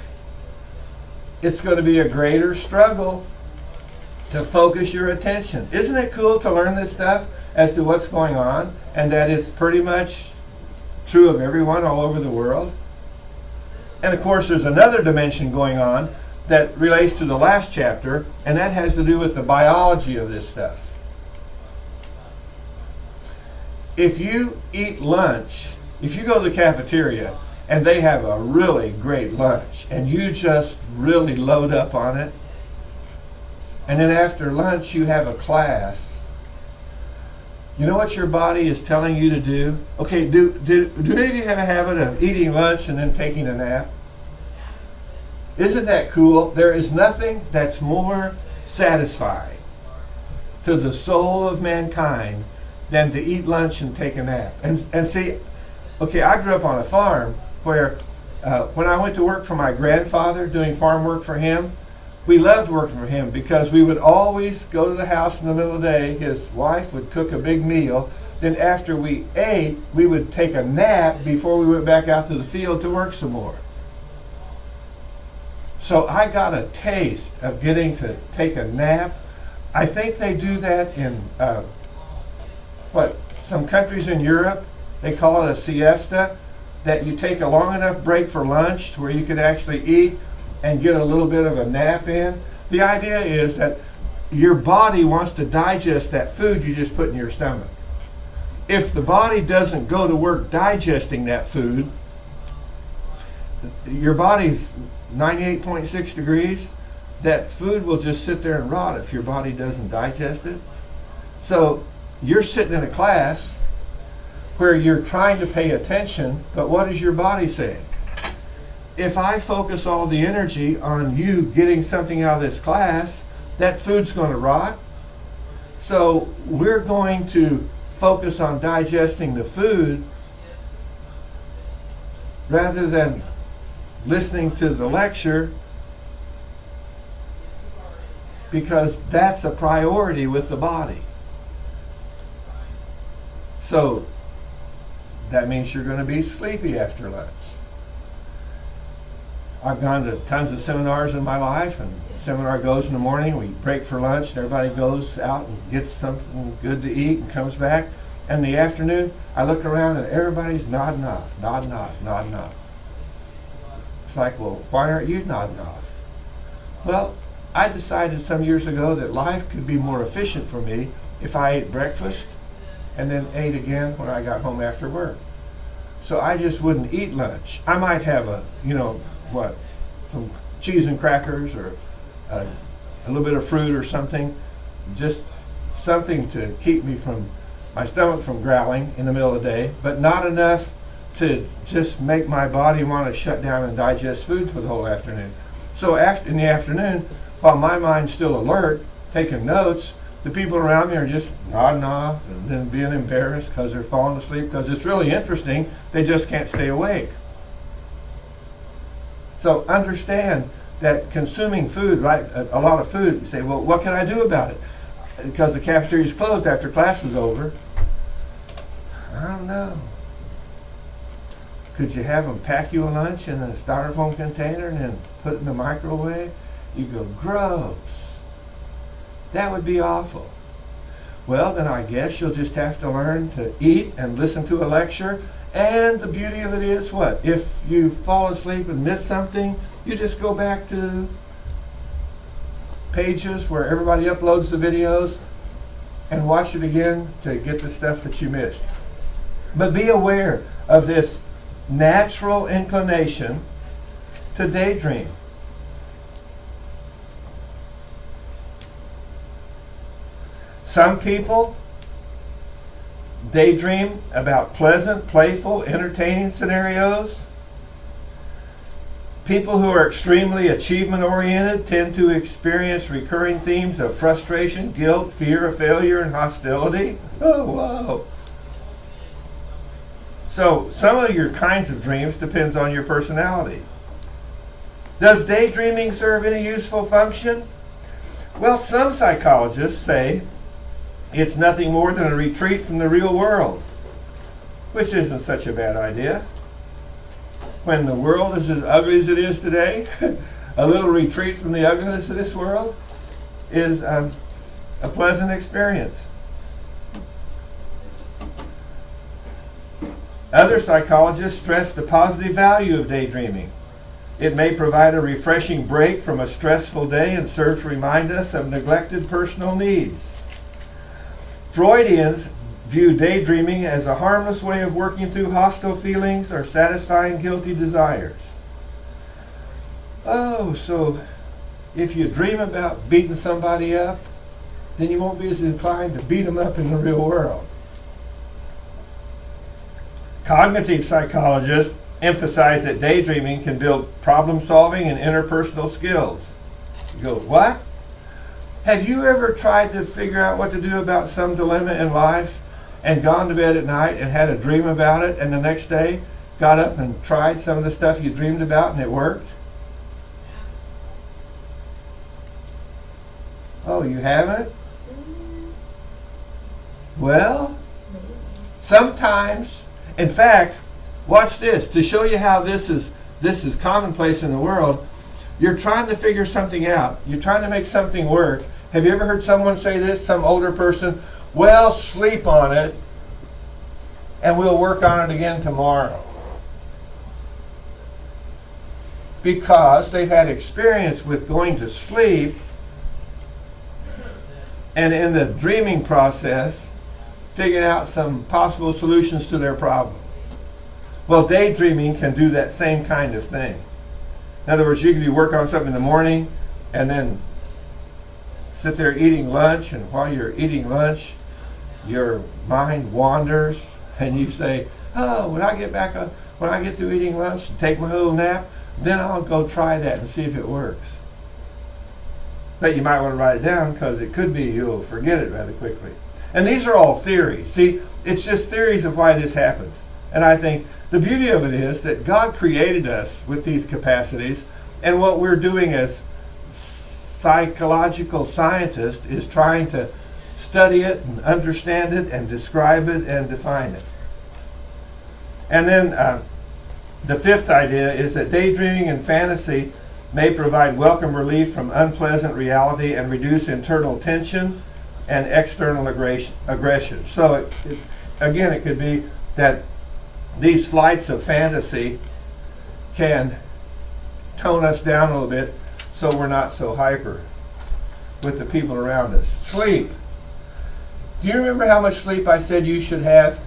it's going to be a greater struggle to focus your attention. Isn't it cool to learn this stuff as to what's going on, and that it's pretty much true of everyone all over the world? And of course, there's another dimension going on that relates to the last chapter, and that has to do with the biology of this stuff. If you eat lunch, if you go to the cafeteria and they have a really great lunch and you just really load up on it, and then after lunch you have a class, you know what your body is telling you to do? Okay, do any of you have a habit of eating lunch and then taking a nap? Isn't that cool? There is nothing that's more satisfying to the soul of mankind than to eat lunch and take a nap. And see, okay, I grew up on a farm where when I went to work for my grandfather, doing farm work for him, we loved working for him because we would always go to the house in the middle of the day. His wife would cook a big meal. Then after we ate, we would take a nap before we went back out to the field to work some more. So I got a taste of getting to take a nap. I think they do that in some countries in Europe. They call it a siesta, that you take a long enough break for lunch to where you can actually eat and get a little bit of a nap in. The idea is that your body wants to digest that food you just put in your stomach. If the body doesn't go to work digesting that food, your body's 98.6 degrees, that food will just sit there and rot if your body doesn't digest it. So you're sitting in a class where you're trying to pay attention, but what is your body saying? If I focus all the energy on you getting something out of this class, that food's going to rot. So we're going to focus on digesting the food rather than listening to the lecture, because that's a priority with the body. So that means you're going to be sleepy after lunch. I've gone to tons of seminars in my life, and the seminar goes in the morning, we break for lunch, and everybody goes out and gets something good to eat and comes back. And in the afternoon, I look around and everybody's nodding off, nodding off, nodding off. It's like, well, why aren't you nodding off? Well, I decided some years ago that life could be more efficient for me if I ate breakfast and then ate again when I got home after work. So I just wouldn't eat lunch. I might have some cheese and crackers or a little bit of fruit or something, just something to keep me from my stomach from growling in the middle of the day, but not enough to just make my body want to shut down and digest food for the whole afternoon. So in the afternoon, while my mind's still alert, taking notes, the people around me are just nodding off and then being embarrassed because they're falling asleep, because it's really interesting, they just can't stay awake. So understand that consuming food, right, a lot of food, you say, well, what can I do about it? Because the cafeteria is closed after class is over. I don't know. Could you have them pack you a lunch in a styrofoam container and then put it in the microwave? You go, gross. That would be awful. Well, then I guess you'll just have to learn to eat and listen to a lecture. And the beauty of it is what? If you fall asleep and miss something, you just go back to pages where everybody uploads the videos and watch it again to get the stuff that you missed. But be aware of this natural inclination to daydream. Some people daydream about pleasant, playful, entertaining scenarios. People who are extremely achievement-oriented tend to experience recurring themes of frustration, guilt, fear of failure, and hostility. Oh, wow. So some of your kinds of dreams depends on your personality. Does daydreaming serve any useful function? Well, some psychologists say it's nothing more than a retreat from the real world, which isn't such a bad idea. When the world is as ugly as it is today, a little retreat from the ugliness of this world is a pleasant experience. Other psychologists stress the positive value of daydreaming. It may provide a refreshing break from a stressful day and serve to remind us of neglected personal needs. Freudians view daydreaming as a harmless way of working through hostile feelings or satisfying guilty desires. Oh, so if you dream about beating somebody up, then you won't be as inclined to beat them up in the real world. Cognitive psychologists emphasize that daydreaming can build problem solving and interpersonal skills. You go, what? Have you ever tried to figure out what to do about some dilemma in life and gone to bed at night and had a dream about it, and the next day got up and tried some of the stuff you dreamed about and it worked? Oh, you haven't? Well, sometimes, in fact, watch this, to show you how this is commonplace in the world. You're trying to figure something out. You're trying to make something work. Have you ever heard someone say this, some older person? Well, sleep on it, and we'll work on it again tomorrow. Because they've had experience with going to sleep, and in the dreaming process, figuring out some possible solutions to their problem. Well, daydreaming can do that same kind of thing. In other words, you could be working on something in the morning and then sit there eating lunch, and while you're eating lunch, your mind wanders and you say, oh, when I get through eating lunch and take my little nap, then I'll go try that and see if it works. But you might want to write it down, because it could be you'll forget it rather quickly. And these are all theories. See, it's just theories of why this happens. And I think the beauty of it is that God created us with these capacities, and what we're doing as psychological scientists is trying to study it and understand it and describe it and define it. And then the fifth idea is that daydreaming and fantasy may provide welcome relief from unpleasant reality and reduce internal tension and external aggression. So again, it could be that these flights of fantasy can tone us down a little bit so we're not so hyper with the people around us. Sleep. Do you remember how much sleep I said you should have?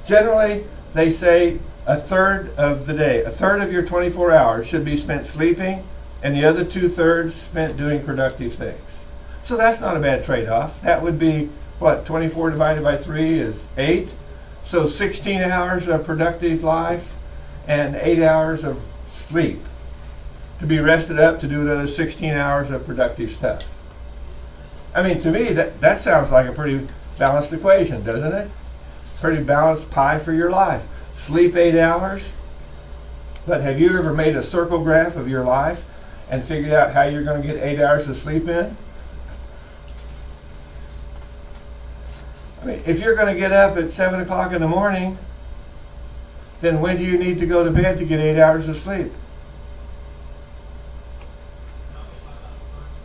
Generally, they say a third of the day, a third of your 24 hours should be spent sleeping, and the other 2/3 spent doing productive things. So that's not a bad trade-off. That would be, what, 24 divided by 3 is 8. So 16 hours of productive life and 8 hours of sleep to be rested up to do another 16 hours of productive stuff. I mean, to me, that sounds like a pretty balanced equation, doesn't it? Pretty balanced pie for your life. Sleep 8 hours. But have you ever made a circle graph of your life and figured out how you're going to get 8 hours of sleep in? I mean, if you're going to get up at 7 o'clock in the morning, then when do you need to go to bed to get 8 hours of sleep?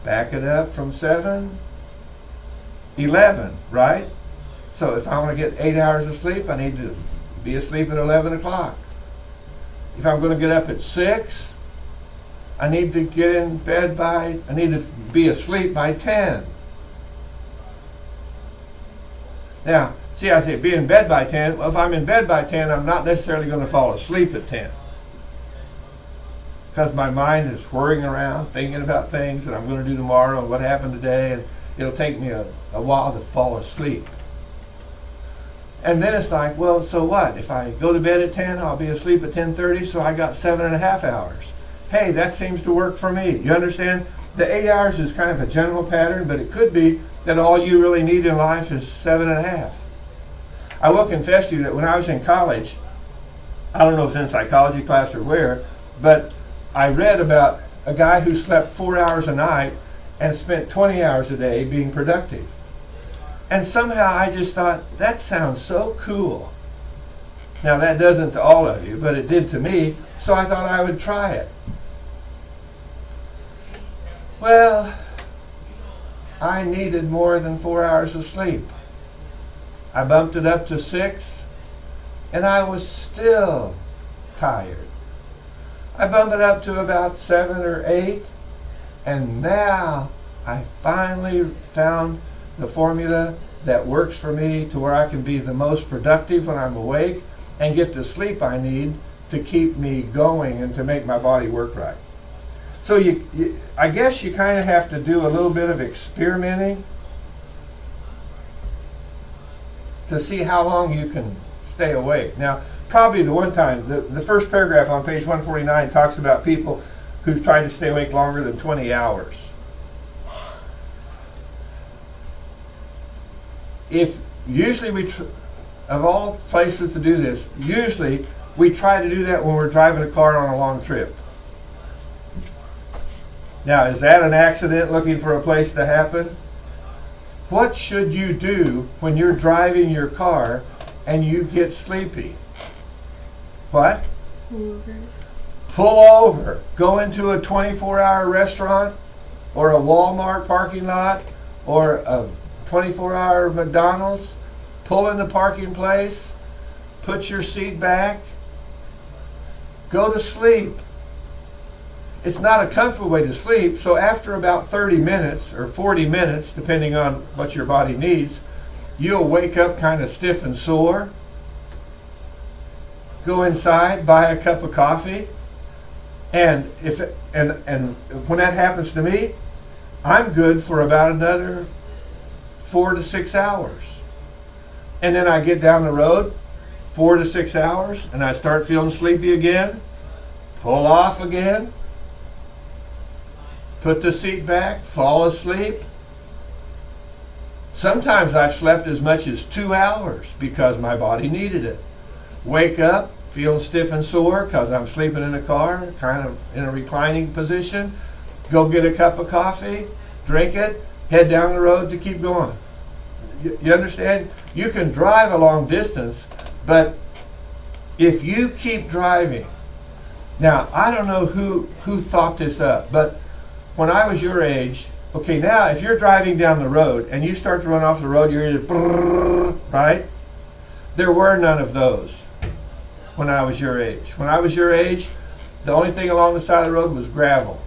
Back it up from 7, 11, right? So if I want to get 8 hours of sleep, I need to be asleep at 11 o'clock. If I'm going to get up at 6, I need to get in bed I need to be asleep by 10. Now, see, I say be in bed by 10. Well, if I'm in bed by 10, I'm not necessarily going to fall asleep at 10. Because my mind is whirring around, thinking about things that I'm going to do tomorrow and what happened today, and it'll take me a while to fall asleep. And then it's like, well, so what? If I go to bed at 10, I'll be asleep at 10:30, so I got 7.5 hours. Hey, that seems to work for me. You understand? The 8 hours is kind of a general pattern, but it could be that all you really need in life is 7.5. I will confess to you that when I was in college, I don't know if it's in psychology class or where, but I read about a guy who slept 4 hours a night and spent 20 hours a day being productive. And somehow I just thought, that sounds so cool. Now that doesn't to all of you, but it did to me, so I thought I would try it. Well, I needed more than 4 hours of sleep. I bumped it up to 6, and I was still tired. I bumped it up to about 7 or 8, and now I finally found the formula that works for me to where I can be the most productive when I'm awake and get the sleep I need to keep me going and to make my body work right. So I guess you kind of have to do a little bit of experimenting to see how long you can stay awake. Now, probably the one time, the first paragraph on page 149 talks about people who've tried to stay awake longer than 20 hours. If usually of all places to do this, usually we try to do that when we're driving a car on a long trip. Now, is that an accident looking for a place to happen? What should you do when you're driving your car and you get sleepy? What? Pull over. Pull over. Go into a 24-hour restaurant or a Walmart parking lot or a 24-hour McDonald's. Pull in the parking place. Put your seat back. Go to sleep. It's not a comfortable way to sleep, so after about 30 minutes or 40 minutes, depending on what your body needs, you'll wake up kind of stiff and sore. Go inside, buy a cup of coffee, and when that happens to me, I'm good for about another 4 to 6 hours. And then I get down the road 4 to 6 hours and I start feeling sleepy again. Pull off again. Put the seat back, fall asleep. Sometimes I've slept as much as 2 hours because my body needed it. Wake up, feeling stiff and sore because I'm sleeping in a car, kind of in a reclining position. Go get a cup of coffee, drink it, head down the road to keep going. You understand? You can drive a long distance, but if you keep driving, now I don't know who thought this up, but when I was your age, okay, now if you're driving down the road and you start to run off the road, you're either brrr, right? There were none of those when I was your age. When I was your age, the only thing along the side of the road was gravel.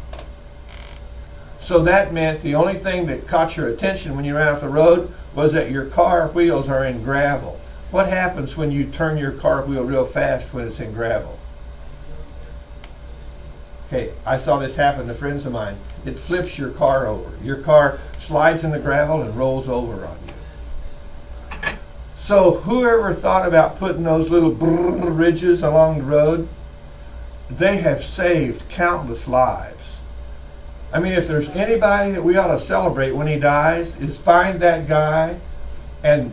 So that meant the only thing that caught your attention when you ran off the road was that your car wheels are in gravel. What happens when you turn your car wheel real fast when it's in gravel? Okay, I saw this happen to friends of mine. It flips your car over. Your car slides in the gravel and rolls over on you. So whoever thought about putting those little brrr ridges along the road, they have saved countless lives. I mean, if there's anybody that we ought to celebrate when he dies, is find that guy and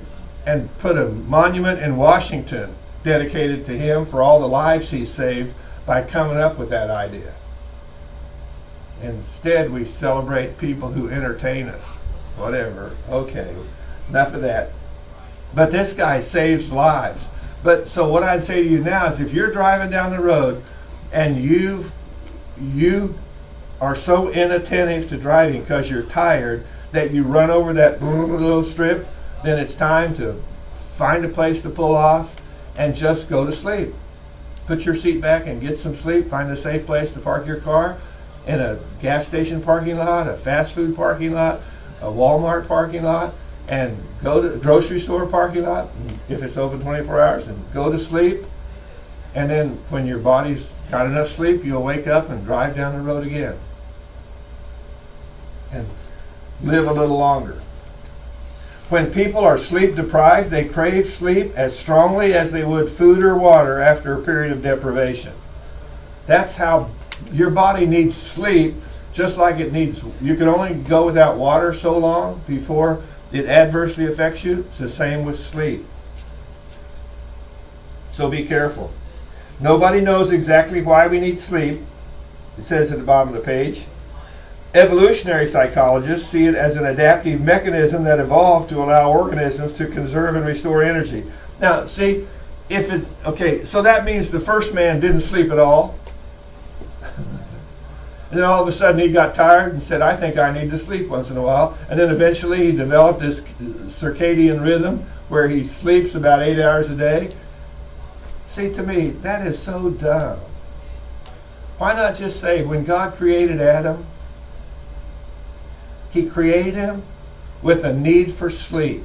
put a monument in Washington dedicated to him for all the lives he saved by coming up with that idea. Instead, we celebrate people who entertain us. Whatever. Okay, enough of that. But this guy saves lives. But so what I'd say to you now is if you're driving down the road and you are so inattentive to driving because you're tired that you run over that little strip, then it's time to find a place to pull off and just go to sleep. Put your seat back and get some sleep. Find a safe place to park your car in a gas station parking lot, a fast food parking lot, a Walmart parking lot, and go to a grocery store parking lot if it's open 24 hours and go to sleep. And then when your body's got enough sleep, you'll wake up and drive down the road again and live a little longer. When people are sleep deprived, they crave sleep as strongly as they would food or water after a period of deprivation. That's how your body needs sleep, just like it needs, you can only go without water so long before it adversely affects you. It's the same with sleep. So be careful. Nobody knows exactly why we need sleep. It says at the bottom of the page. Evolutionary psychologists see it as an adaptive mechanism that evolved to allow organisms to conserve and restore energy. Now, see, if it's, okay, so that means the first man didn't sleep at all. And then all of a sudden he got tired and said, I think I need to sleep once in a while. And then eventually he developed this circadian rhythm where he sleeps about 8 hours a day. See, to me, that is so dumb. Why not just say, when God created Adam, he created him with a need for sleep,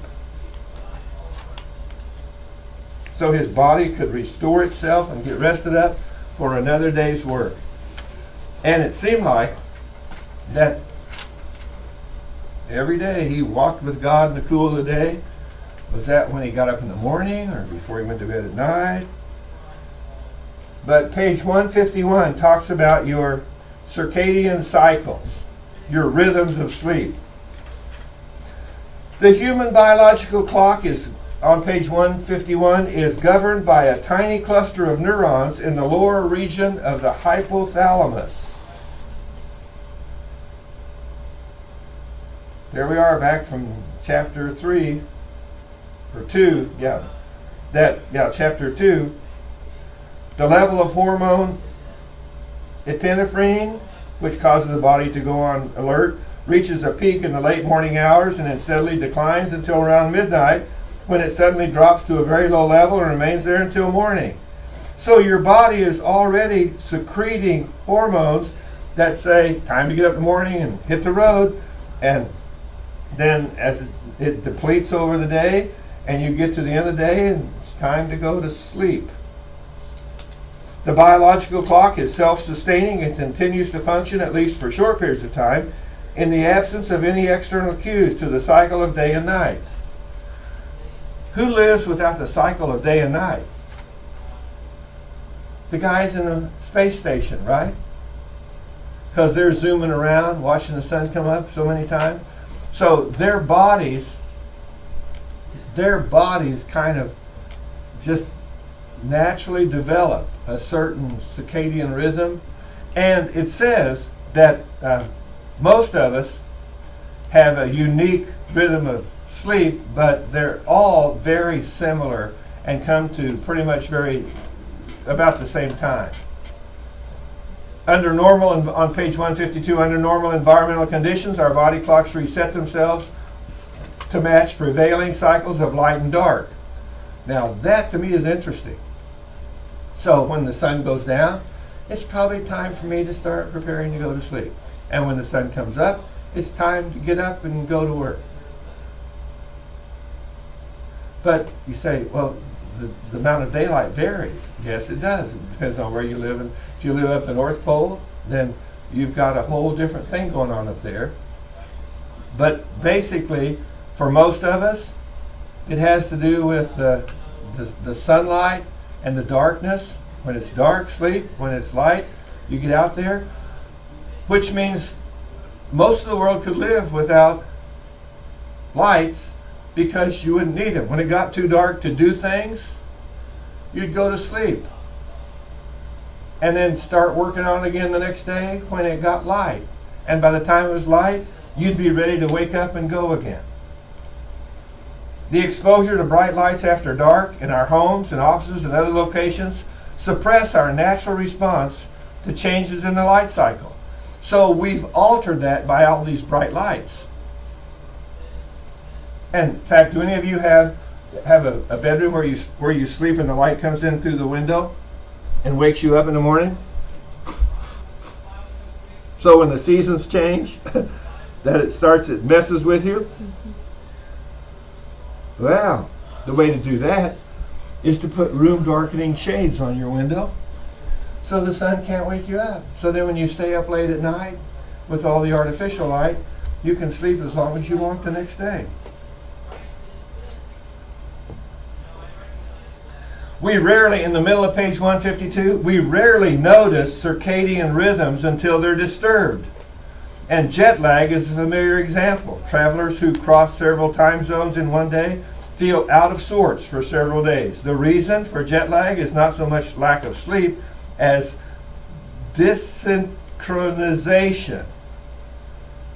so his body could restore itself and get rested up for another day's work. And it seemed like that every day he walked with God in the cool of the day. Was that when he got up in the morning or before he went to bed at night? But page 151 talks about your circadian cycles, your rhythms of sleep. The human biological clock is, on page 151, is governed by a tiny cluster of neurons in the lower region of the hypothalamus. There we are, back from chapter 3, or 2, chapter 2. The level of hormone epinephrine, which causes the body to go on alert, reaches a peak in the late morning hours and then steadily declines until around midnight, when it suddenly drops to a very low level and remains there until morning. So your body is already secreting hormones that say, time to get up in the morning and hit the road. And then as it depletes over the day, and you get to the end of the day and it's time to go to sleep. The biological clock is self-sustaining and continues to function, at least for short periods of time, in the absence of any external cues to the cycle of day and night. Who lives without the cycle of day and night? The guys in the space station, right? Because they're zooming around, watching the sun come up so many times. So their bodies kind of just naturally develop a certain circadian rhythm. And it says that most of us have a unique rhythm of sleep, but they're all very similar and come to pretty much about the same time. Under normal, on page 152, under normal environmental conditions, our body clocks reset themselves to match prevailing cycles of light and dark. Now that to me is interesting. So when the sun goes down, it's probably time for me to start preparing to go to sleep. And when the sun comes up, it's time to get up and go to work. But you say, well, the amount of daylight varies. Yes, it does. It depends on where you live. And if you live up the North Pole, then you've got a whole different thing going on up there. But basically, for most of us, it has to do with the sunlight and the darkness. When it's dark, sleep. When it's light, you get out there. Which means most of the world could live without lights, because you wouldn't need them. When it got too dark to do things, you'd go to sleep. And then start working on it again the next day when it got light. And by the time it was light, you'd be ready to wake up and go again. The exposure to bright lights after dark in our homes and offices and other locations suppress our natural response to changes in the light cycle. So we've altered that by all these bright lights. And in fact, do any of you have a bedroom where you sleep and the light comes in through the window and wakes you up in the morning? So when the seasons change, it messes with you? Well, the way to do that is to put room darkening shades on your window so the sun can't wake you up. So then when you stay up late at night with all the artificial light, you can sleep as long as you want the next day. We rarely, in the middle of page 152, we rarely notice circadian rhythms until they're disturbed. And jet lag is a familiar example. Travelers who cross several time zones in one day feel out of sorts for several days. The reason for jet lag is not so much lack of sleep as desynchronization,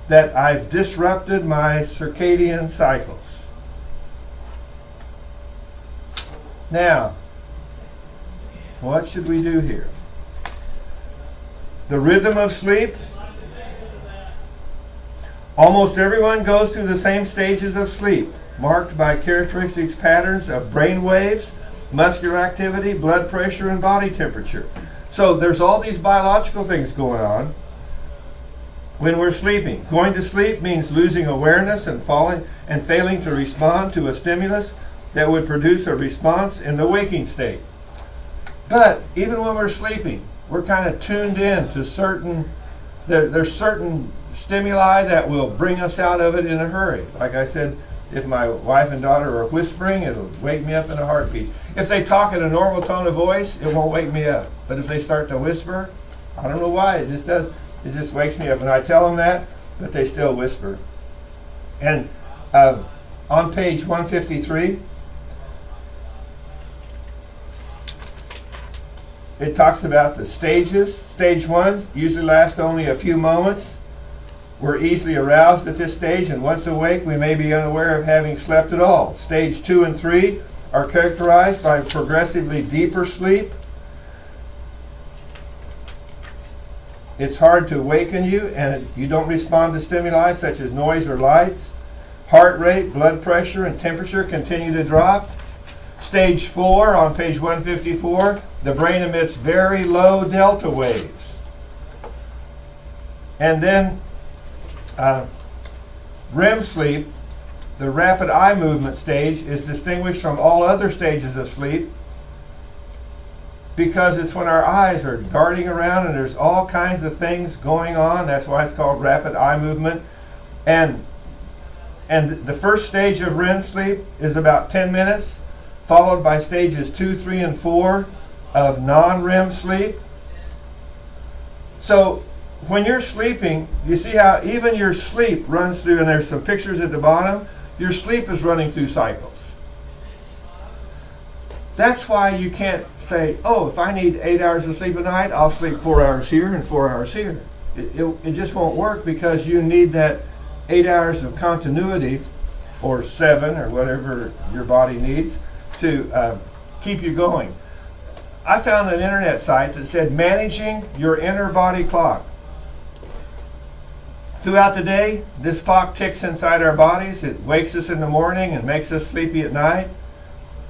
that I've disrupted my circadian cycles. Now, what should we do here? The rhythm of sleep. Almost everyone goes through the same stages of sleep, marked by characteristics patterns of brain waves, muscular activity, blood pressure, and body temperature. So there's all these biological things going on when we're sleeping. Going to sleep means losing awareness and failing to respond to a stimulus that would produce a response in the waking state. But even when we're sleeping, we're kind of tuned in to there's certain stimuli that will bring us out of it in a hurry. Like I said, if my wife and daughter are whispering, it'll wake me up in a heartbeat. If they talk in a normal tone of voice, it won't wake me up. But if they start to whisper, I don't know why, it just does. It just wakes me up. And I tell them that, but they still whisper. And on page 153, it talks about the stages. Stage 1 usually lasts only a few moments. We're easily aroused at this stage, and once awake, we may be unaware of having slept at all. Stage 2 and 3 are characterized by progressively deeper sleep. It's hard to awaken you, and you don't respond to stimuli such as noise or lights. Heart rate, blood pressure, and temperature continue to drop. Stage 4, on page 154, the brain emits very low delta waves. And then REM sleep, the rapid eye movement stage, is distinguished from all other stages of sleep because it's when our eyes are darting around and there's all kinds of things going on. That's why it's called rapid eye movement. And the first stage of REM sleep is about 10 minutes, followed by stages 2, 3, and 4 of non-REM sleep. So when you're sleeping, you see how even your sleep runs through, and there's some pictures at the bottom, your sleep is running through cycles. That's why you can't say, oh, if I need 8 hours of sleep a night, I'll sleep 4 hours here and 4 hours here. It just won't work because you need that 8 hours of continuity, or 7, or whatever your body needs, to keep you going. I found an internet site that said managing your inner body clock. Throughout the day, this clock ticks inside our bodies. It wakes us in the morning and makes us sleepy at night.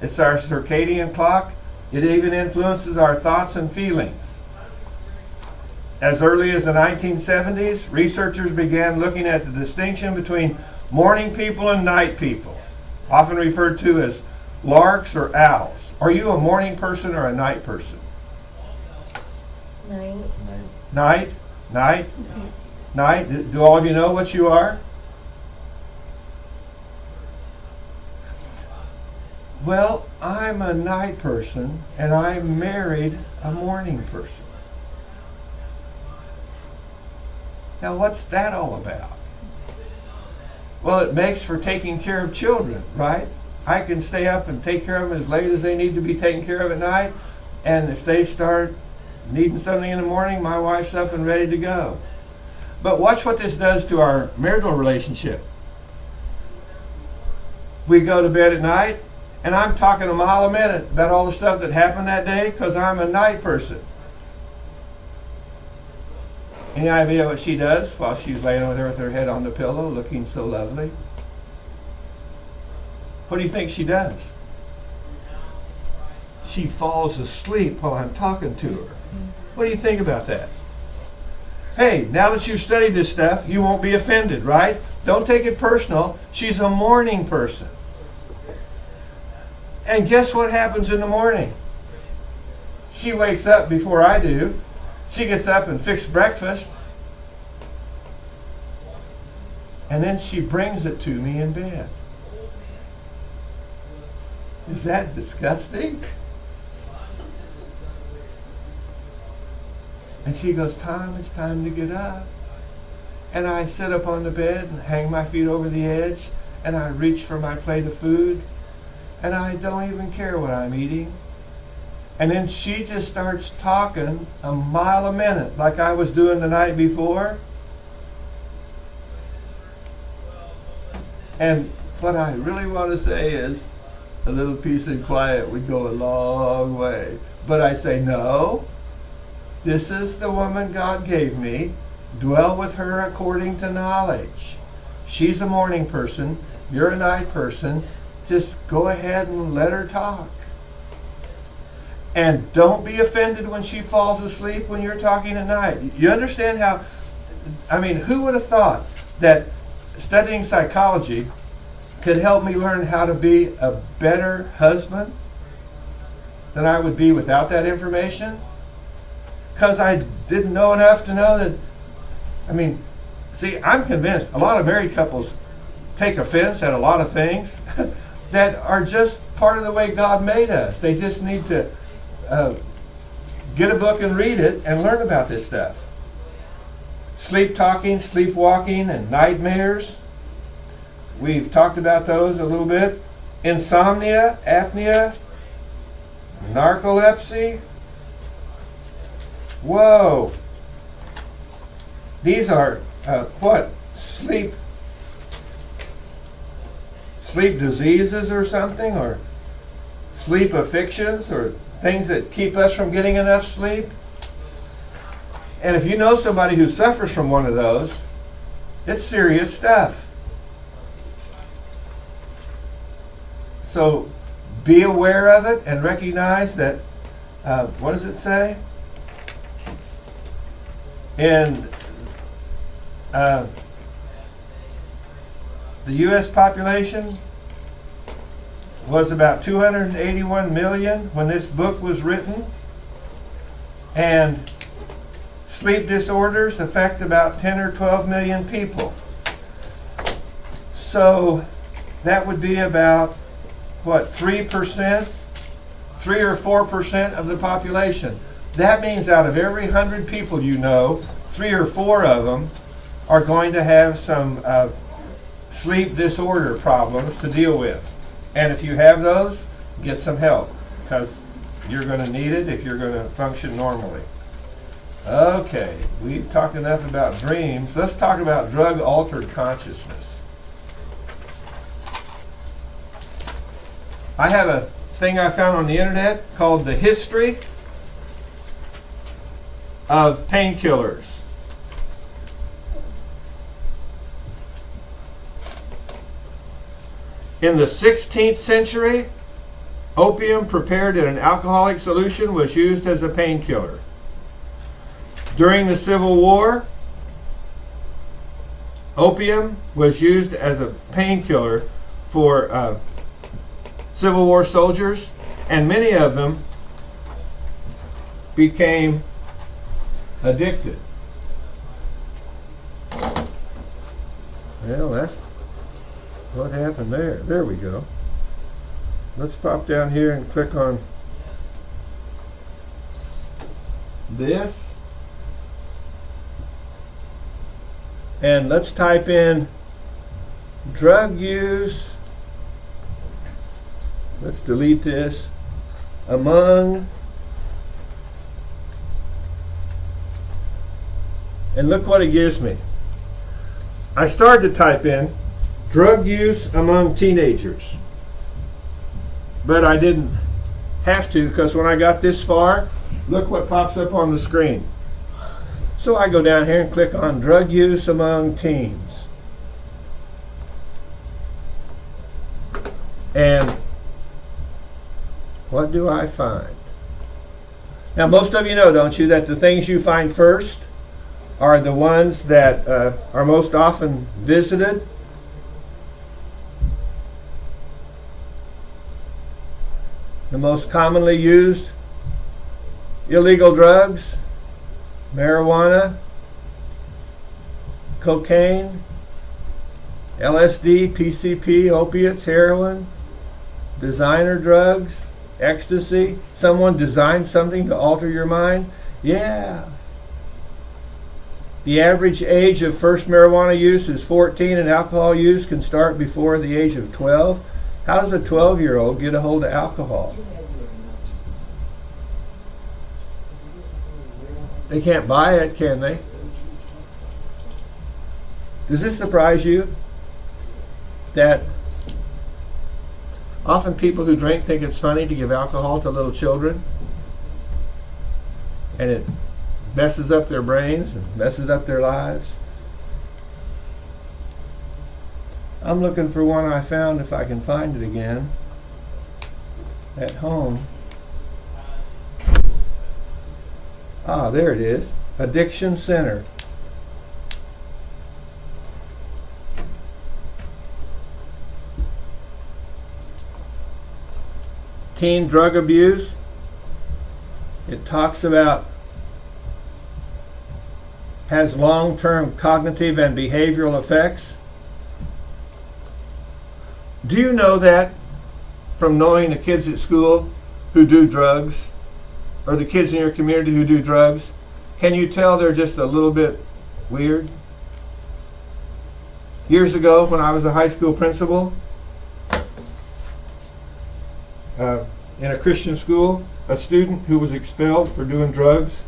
It's our circadian clock. It even influences our thoughts and feelings. As early as the 1970s, researchers began looking at the distinction between morning people and night people, often referred to as larks or owls. Are you a morning person or a night person? Night. Night? Night? Night? Do all of you know what you are? Well, I'm a night person, and I married a morning person. Now, what's that all about? Well, it makes for taking care of children, right? I can stay up and take care of them as late as they need to be taken care of at night, and if they start needing something in the morning, my wife's up and ready to go. But watch what this does to our marital relationship. We go to bed at night, and I'm talking a mile a minute about all the stuff that happened that day because I'm a night person. Any idea what she does while she's laying over there with her head on the pillow looking so lovely? What do you think she does? She falls asleep while I'm talking to her. What do you think about that? Hey, now that you've studied this stuff, you won't be offended, right? Don't take it personal. She's a morning person. And guess what happens in the morning? She wakes up before I do. She gets up and fixes breakfast. And then she brings it to me in bed. Is that disgusting? And she goes, Tom, it's time to get up. And I sit up on the bed and hang my feet over the edge, and I reach for my plate of food, and I don't even care what I'm eating. And then she just starts talking a mile a minute like I was doing the night before. And what I really want to say is a little peace and quiet would go a long way. But I say, no, this is the woman God gave me. Dwell with her according to knowledge. She's a morning person. You're a night person. Just go ahead and let her talk. And don't be offended when she falls asleep when you're talking at night. You understand how, who would have thought that studying psychology could help me learn how to be a better husband than I would be without that information? Because I didn't know enough to know that, I'm convinced a lot of married couples take offense at a lot of things that are just part of the way God made us. They just need to get a book and read it and learn about this stuff. Sleep talking, sleepwalking, and nightmares. We've talked about those a little bit. Insomnia, apnea, narcolepsy. Whoa. These are sleep diseases or something, or sleep afflictions, or things that keep us from getting enough sleep. And if you know somebody who suffers from one of those, it's serious stuff. So be aware of it and recognize that, what does it say? In the U.S. population was about 281 million when this book was written, and sleep disorders affect about 10 or 12 million people. So that would be about 3%, 3 or 4% of the population. That means out of every 100 people you know, 3 or 4 of them are going to have some sleep disorder problems to deal with. And if you have those, get some help, because you're going to need it if you're going to function normally. Okay, we've talked enough about dreams. Let's talk about drug-altered consciousness. I have a thing I found on the internet called The History of Painkillers. In the 16th century, opium prepared in an alcoholic solution was used as a painkiller. During the Civil War, opium was used as a painkiller for Civil War soldiers, and many of them became addicted. Well, that's what happened there. There we go. Let's pop down here and click on this. And let's type in drug use. Let's delete this. Among. And look what it gives me. I started to type in drug use among teenagers. But I didn't have to, because when I got this far, look what pops up on the screen. So I go down here and click on drug use among teens. And what do I find? Now, most of you know, don't you, that the things you find first are the ones that are most often visited. The most commonly used illegal drugs: marijuana, cocaine, LSD, PCP, opiates, heroin, designer drugs, ecstasy. Someone designed something to alter your mind? Yeah. The average age of first marijuana use is 14, and alcohol use can start before the age of 12. How does a 12-year-old get a hold of alcohol? They can't buy it, can they? Does this surprise you? That often people who drink think it's funny to give alcohol to little children, and it messes up their brains and messes up their lives. I'm looking for one I found, if I can find it again, at home. Ah, there it is. Addiction Center. Teen drug abuse. It talks about has long-term cognitive and behavioral effects. Do you know that from knowing the kids at school who do drugs, or the kids in your community who do drugs? Can you tell they're just a little bit weird? Years ago, when I was a high school principal in a Christian school, a student who was expelled for doing drugs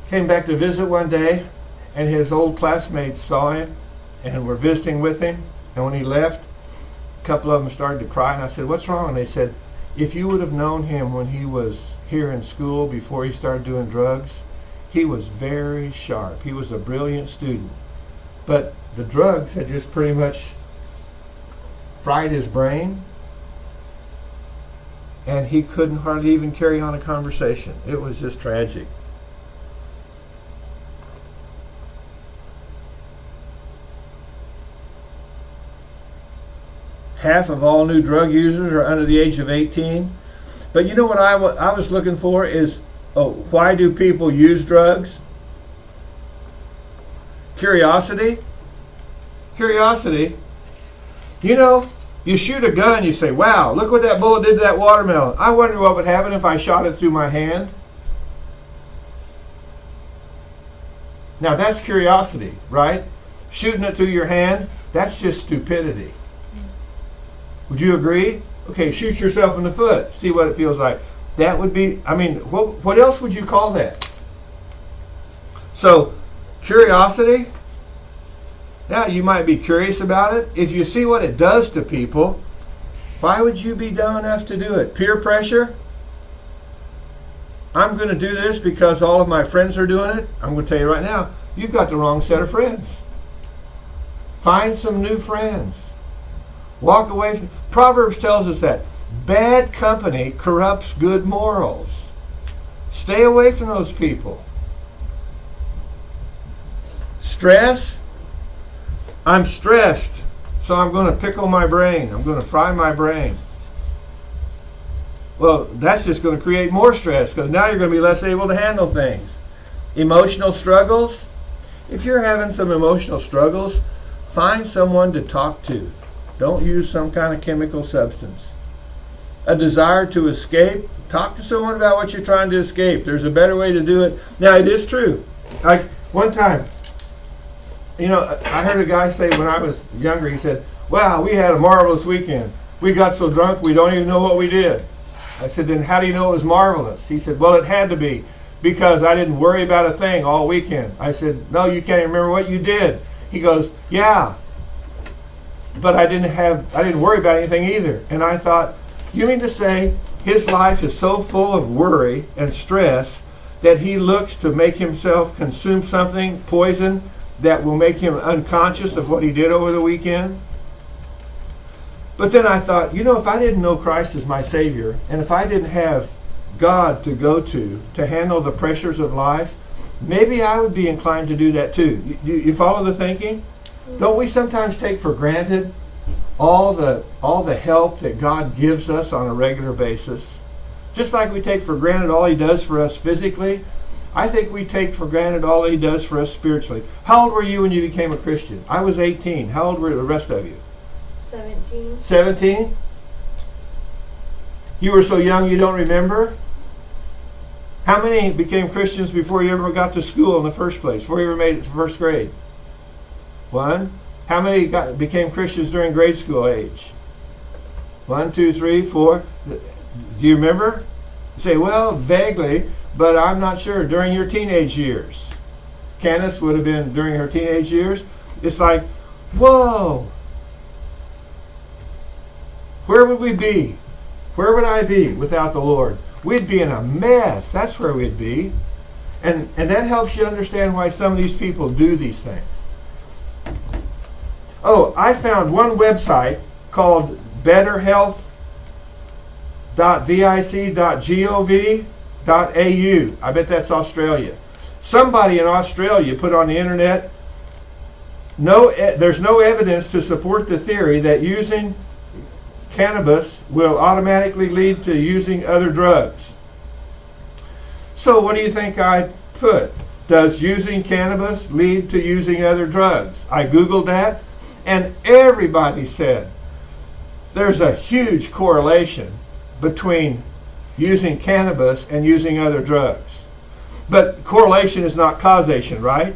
came back to visit one day, and his old classmates saw him and were visiting with him. And when he left, a couple of them started to cry, and I said, "What's wrong?" And they said, "If you would have known him when he was here in school before he started doing drugs, he was very sharp. He was a brilliant student. But the drugs had just pretty much fried his brain, and he couldn't hardly even carry on a conversation." It was just tragic. Half of all new drug users are under the age of 18. But you know what I was looking for is, why do people use drugs? Curiosity. Curiosity. You know, you shoot a gun, you say, "Wow, look what that bullet did to that watermelon. I wonder what would happen if I shot it through my hand." Now that's curiosity, right? Shooting it through your hand, that's just stupidity. Would you agree? Okay, shoot yourself in the foot. See what it feels like. That would be, what else would you call that? So, curiosity, yeah, you might be curious about it. If you see what it does to people, why would you be dumb enough to do it? Peer pressure? I'm going to do this because all of my friends are doing it. I'm going to tell you right now, you've got the wrong set of friends. Find some new friends. Walk away from. Proverbs tells us that bad company corrupts good morals. Stay away from those people. Stress. I'm stressed, so I'm going to pickle my brain. I'm going to fry my brain. Well, that's just going to create more stress, because now you're going to be less able to handle things. Emotional struggles. If you're having some emotional struggles, find someone to talk to. Don't use some kind of chemical substance. A desire to escape. Talk to someone about what you're trying to escape. There's a better way to do it. Now, it is true. Like one time, I heard a guy say when I was younger, he said, "Wow, we had a marvelous weekend. We got so drunk we don't even know what we did." I said, "Then how do you know it was marvelous?" He said, "Well, it had to be, because I didn't worry about a thing all weekend." I said, "No, you can't remember what you did." He goes, "Yeah, but I didn't worry about anything either." And I thought, you mean to say his life is so full of worry and stress that he looks to make himself consume something, poison, that will make him unconscious of what he did over the weekend? But then I thought, if I didn't know Christ as my Savior, and if I didn't have God to go to handle the pressures of life, maybe I would be inclined to do that too. You follow the thinking? Don't we sometimes take for granted all the help that God gives us on a regular basis? Just like we take for granted all He does for us physically, I think we take for granted all He does for us spiritually. How old were you when you became a Christian? I was 18. How old were the rest of you? 17. 17? You were so young you don't remember? How many became Christians before you ever got to school in the first place, before you ever made it to first grade? 1. How many became Christians during grade school age? 1, 2, 3, 4. Do you remember? You say, well, vaguely, but I'm not sure. During your teenage years. Candace would have been during her teenage years. It's like, whoa. Where would we be? Where would I be without the Lord? We'd be in a mess. That's where we'd be. And that helps you understand why some of these people do these things. Oh, I found one website called betterhealth.vic.gov.au. I bet that's Australia. Somebody in Australia put on the internet, there's no evidence to support the theory that using cannabis will automatically lead to using other drugs. So what do you think I put? Does using cannabis lead to using other drugs? I Googled that, and everybody said there's a huge correlation between using cannabis and using other drugs. But correlation is not causation, right?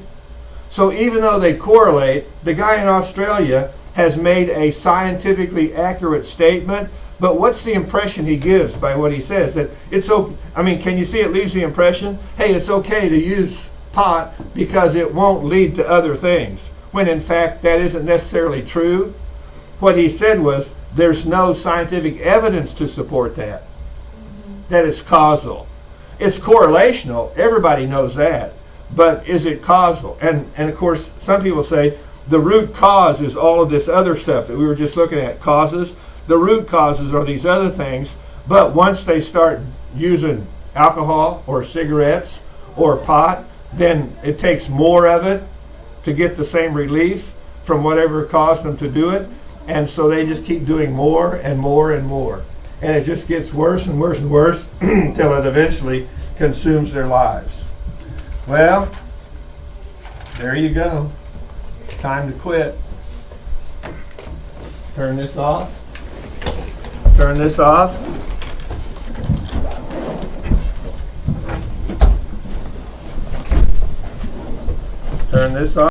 So even though they correlate, the guy in Australia has made a scientifically accurate statement, but what's the impression he gives by what he says? That it's okay. I mean, can you see it leaves the impression, hey, it's okay to use pot because it won't lead to other things, when in fact that isn't necessarily true. What he said was, there's no scientific evidence to support that, that it's causal. It's correlational, everybody knows that, but is it causal? And of course, some people say, the root cause is all of this other stuff that we were just looking at, causes. The root causes are these other things, but once they start using alcohol or cigarettes or pot, then it takes more of it to get the same relief from whatever caused them to do it. And so they just keep doing more and more and more. And it just gets worse and worse and worse until it eventually consumes their lives. Well, there you go. Time to quit. Turn this off. Turn this off. Turn this off.